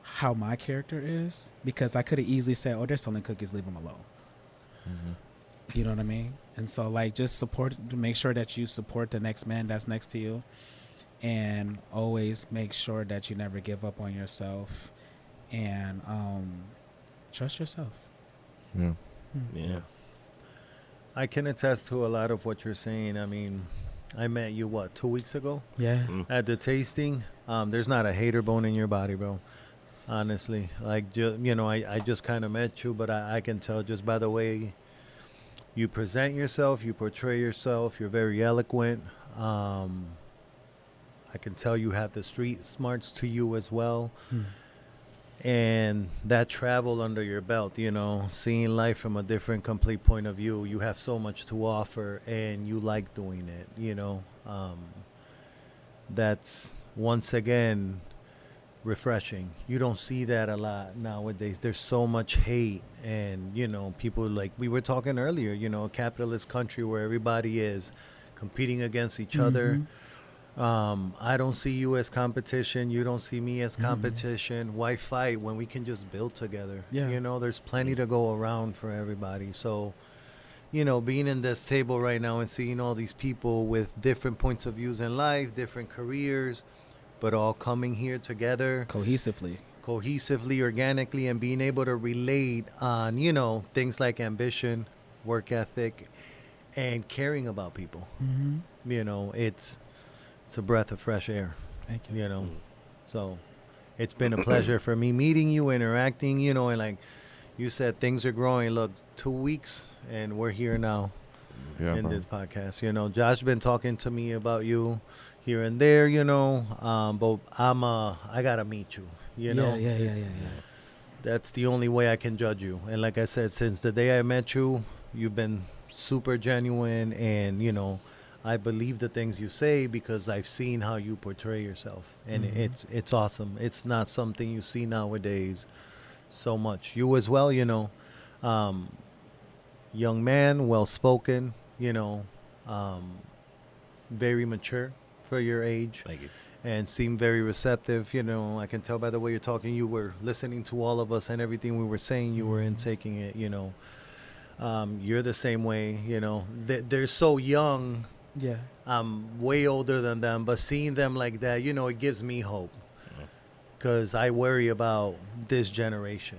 how my character is, because I could have easily said, "Oh, they're selling cookies, leave them alone." You know what I mean? And so like, just make sure that you support the next man that's next to you. And always make sure that you never give up on yourself, and trust yourself. Yeah. I can attest to a lot of what you're saying. I mean, I met you, 2 weeks ago? Yeah. At the tasting. There's not a hater bone in your body, bro. Honestly. Like, I just kind of met you, but I can tell just by the way you present yourself, you portray yourself, you're very eloquent. I can tell you have the street smarts to you as well. And that travel under your belt, seeing life from a different, complete point of view. You have so much to offer, and you like doing it, That's, once again, refreshing. You don't see that a lot nowadays. There's so much hate, and, people, like we were talking earlier, a capitalist country where everybody is competing against each other. I don't see you as competition. You don't see me as competition. Why fight when we can just build together? Yeah. There's plenty to go around for everybody. So, being in this table right now and seeing all these people with different points of views in life, different careers, but all coming here together Cohesively. cohesively, organically, and being able to relate on, things like ambition, work ethic, and caring about people. It's a breath of fresh air. Thank you. So it's been a pleasure for me meeting you, interacting, and like you said, things are growing. Look, 2 weeks, and we're here now in bro. this podcast. Josh been talking to me about you here and there, but I gotta meet you. Yeah. That's the only way I can judge you. And like I said, since the day I met you, you've been super genuine, and I believe the things you say because I've seen how you portray yourself, and it's awesome. It's not something you see nowadays so much. You as well, young man, well spoken, very mature for your age. Thank you. And seem very receptive. I can tell by the way you're talking, you were listening to all of us and everything we were saying, you were intaking it. You're the same way. They're so young. Yeah. I'm way older than them, but seeing them like that, it gives me hope, because I worry about this generation.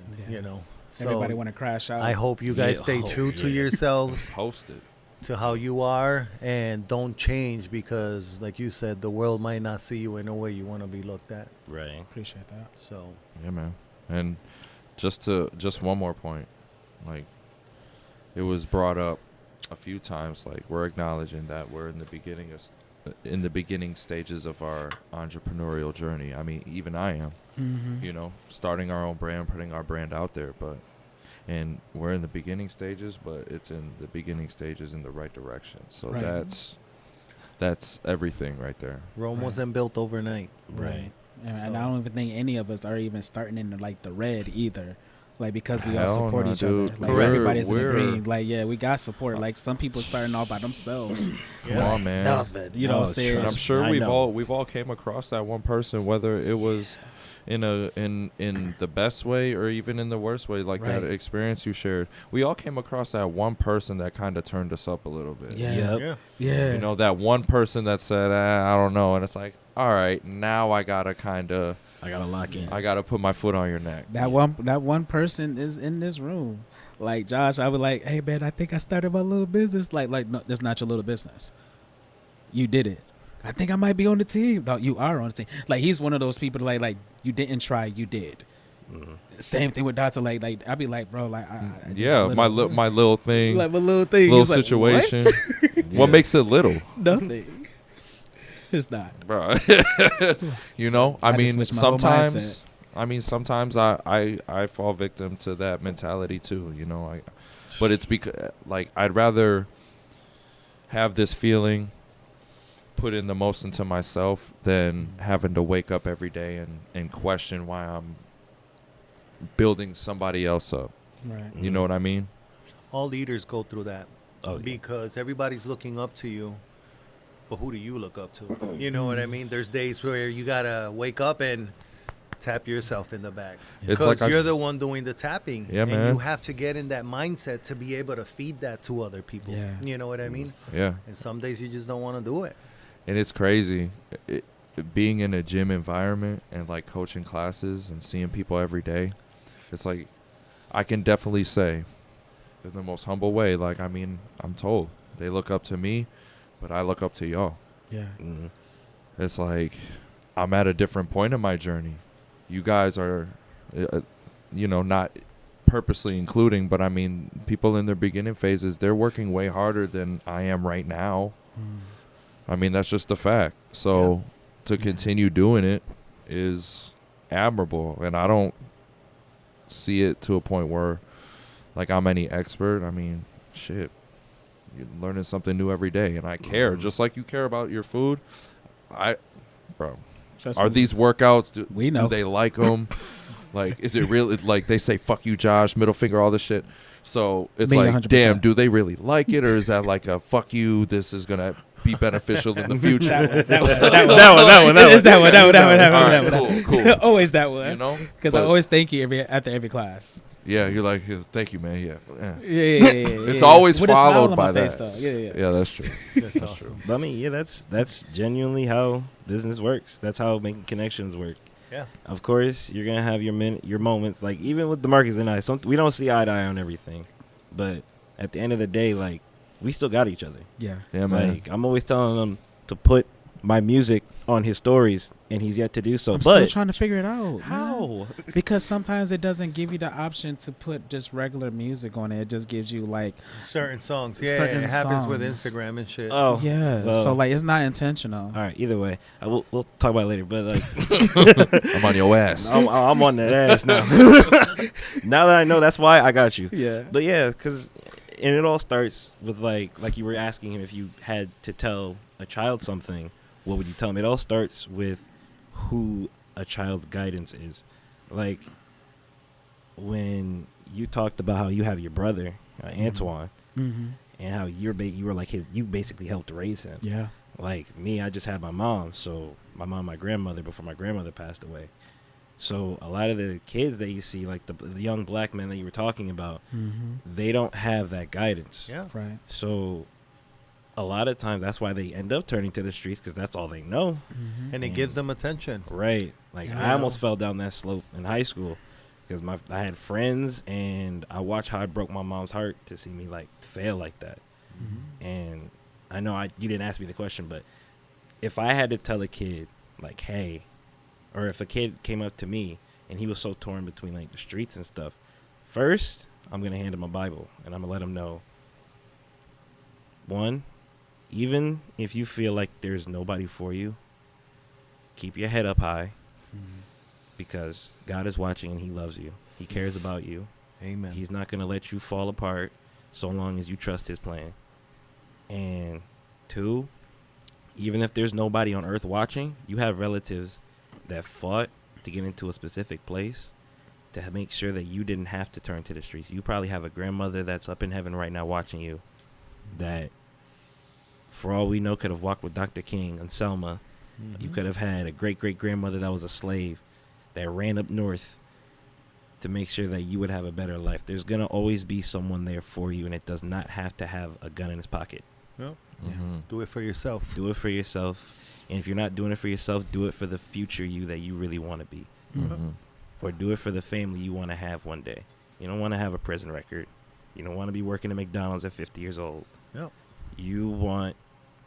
So Everybody want to crash out. I hope you guys stay true to yourselves, Post it. to how you are, and don't change, because like you said, the world might not see you in a way you want to be looked at. Right. Appreciate that. So Yeah, man. And just one more point, like, it was brought up a few times, like, we're acknowledging that we're in the beginning stages of our entrepreneurial journey. I mean, even I am, starting our own brand, putting our brand out there, and we're in the beginning stages, but it's in the beginning stages in the right direction. So Right. that's everything right there. Rome Right. wasn't built overnight. Right. And So- I don't even think any of us are even starting in the red either. Like, because we all Hell support no, each dude. other. Like, Correct. everybody's in the We're- green. Like, yeah, we got support. Like, some people starting off by themselves. Come on, man. Nothing. You know what I'm saying? And I'm sure I know. we've all came across that one person, whether it was in the best way or even in the worst way, like that Right. experience you shared. We all came across that one person that kind of turned us up a little bit. Yeah. Yep. Yeah. That one person that said, I don't know, and it's like, all right, now I gotta I gotta lock in. I gotta put my foot on your neck. That one person is in this room. Like, Josh, I was like, hey, man, I think I started my little business. Like, no, that's not your little business. You did it. I think I might be on the team. No, you are on the team. Like, he's one of those people like you didn't try, you did. Same thing with Daunte. Like I'd be like, bro, like, My little thing, like my little thing, little He's like, situation. what? What makes it little? Nothing. It's not. Bro. I I mean, just switched my whole sometimes I fall victim to that mentality too, but it's because, like, I'd rather have this feeling, put in the most into myself, than having to wake up every day and question why I'm building somebody else up. Right. You know what I mean? All leaders go through that, Oh, yeah. because everybody's looking up to you. But who do you look up to? You know what I mean? There's days where you gotta wake up and tap yourself in the back, It's because like you're the one doing the tapping. Yeah, and man. you have to get in that mindset to be able to feed that to other people. Yeah. You know what I mean? Yeah. And some days you just don't want to do it. And it's crazy being in a gym environment and, like, coaching classes and seeing people every day. It's like, I can definitely say in the most humble way, like, I mean, I'm told they look up to me, but I look up to y'all. Yeah. It's like, I'm at a different point in my journey. You guys are, not purposely including, but I mean, people in their beginning phases, they're working way harder than I am right now. I mean, that's just a fact. So to continue doing it is admirable. And I don't see it to a point where, like, I'm any expert. I mean, shit, you're learning something new every day. And I care, just like you care about your food. Bro, Trust are me. these workouts, We know. do they like them? Like, is it really, like, they say, fuck you, Josh, middle finger, all this shit. So it's Me, like, 100%. damn, do they really like it? Or is that like a fuck you, this is going to be beneficial in the future? That one. Alright, cool. Always that one. You know? Because I But, always thank you after every class. yeah, you're like, yeah, thank you, man. Yeah. Yeah. It's always With a smile followed on by my face, that. though. Yeah. Yeah, that's true. That's awesome. But I mean, yeah, that's genuinely how business works. That's how making connections work. Yeah. Of course, you're gonna have your moments. Like even with Demarkcus and I, we don't see eye to eye on everything, but at the end of the day, like we still got each other. Yeah. Yeah, man. Like I'm always telling him to put my music on his stories, and he's yet to do so. I'm but still trying to figure it out. man. how? Because sometimes it doesn't give you the option to put just regular music on it. It just gives you like, Certain songs. Yeah, Certain it happens with songs. Instagram and shit. Oh, yeah. well. So like it's not intentional. All right. Either way, we'll talk about it later. But like, I'm on your ass. I'm on that ass now. Now that I know, that's why I got you. Yeah. But yeah, and it all starts with like you were asking him if you had to tell a child something, what would you tell him? It all starts with who a child's guidance is. Like when you talked about how you have your brother Antoine, Mm-hmm. and how you were like you basically helped raise him. Yeah. Like me, I just had my mom, so my grandmother before my grandmother passed away. So a lot of the kids that you see, like the young black men that you were talking about, Mm-hmm. they don't have that guidance. Yeah. Right. So a lot of times that's why they end up turning to the streets, because that's all they know. Mm-hmm. And it gives them attention. Right. Like Yeah. I almost fell down that slope in high school because I had friends, and I watched how it broke my mom's heart to see me like fail like that. Mm-hmm. And I know you didn't ask me the question, but if I had to tell a kid like, hey, or if a kid came up to me and he was so torn between like the streets and stuff, first I'm going to hand him a Bible, and I'm going to let him know, one, even if you feel like there's nobody for you, keep your head up high, because God is watching and he loves you. He cares about you. Amen. He's not going to let you fall apart so long as you trust his plan. And two, even if there's nobody on earth watching, you have relatives that fought to get into a specific place to make sure that you didn't have to turn to the streets. You probably have a grandmother that's up in heaven right now watching you that, for all we know, could have walked with Dr. King and Selma. Mm-hmm. You could have had a great-great-grandmother that was a slave that ran up north to make sure that you would have a better life. There's going to always be someone there for you, and it does not have to have a gun in his pocket. Mm-hmm. Do it for yourself. Do it for yourself. And if you're not doing it for yourself, do it for the future you that you really want to be. Mm-hmm. Or do it for the family you want to have one day. You don't want to have a prison record. You don't want to be working at McDonald's at 50 years old. Yep. You want,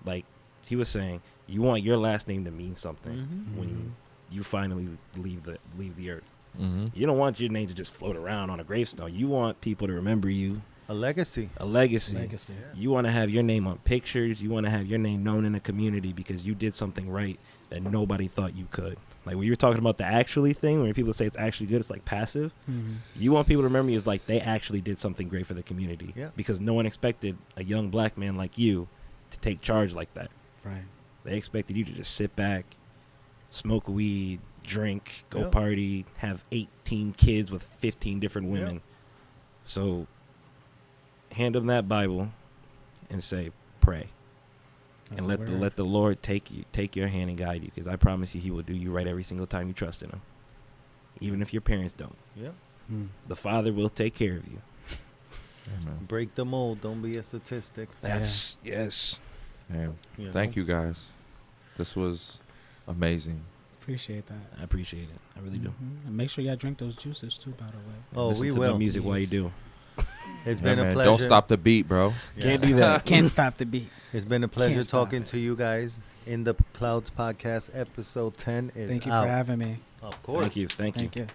like he was saying, you want your last name to mean something Mm-hmm. when you finally leave the earth. Mm-hmm. You don't want your name to just float around on a gravestone. You want people to remember you, A legacy. a legacy. Legacy. You want to have your name on pictures. You want to have your name known in the community because you did something right that nobody thought you could. Like when you were talking about the actually thing, when people say it's actually good, it's like passive. Mm-hmm. You want people to remember you as like they actually did something great for the community. Yeah. Because no one expected a young black man like you to take charge like that. Right. They expected you to just sit back, smoke weed, drink, go Yeah. party, have 18 kids with 15 different women. Yeah. So hand them that Bible and say, pray. That's And a word. let the Lord take your hand and guide you, because I promise you he will do you right every single time you trust in him. Even if your parents don't. Yeah. Mm. The Father will take care of you. Amen. Break the mold. Don't be a statistic. That's yes. Damn. You know? Thank you guys. This was amazing. Appreciate that. I appreciate it. I really do. Mhm. And make sure y'all drink those juices too, by the way. Oh, Listen we to will. my music while you do. It's Yeah, been a man. pleasure. Don't stop the beat, bro. Yeah. Can't do that. Can't stop the beat. It's been a pleasure Can't stop talking it. to you guys. In the Clouds Podcast, episode 10 is Thank you out. for having me. Of course. Thank you. Thank you. Thank you.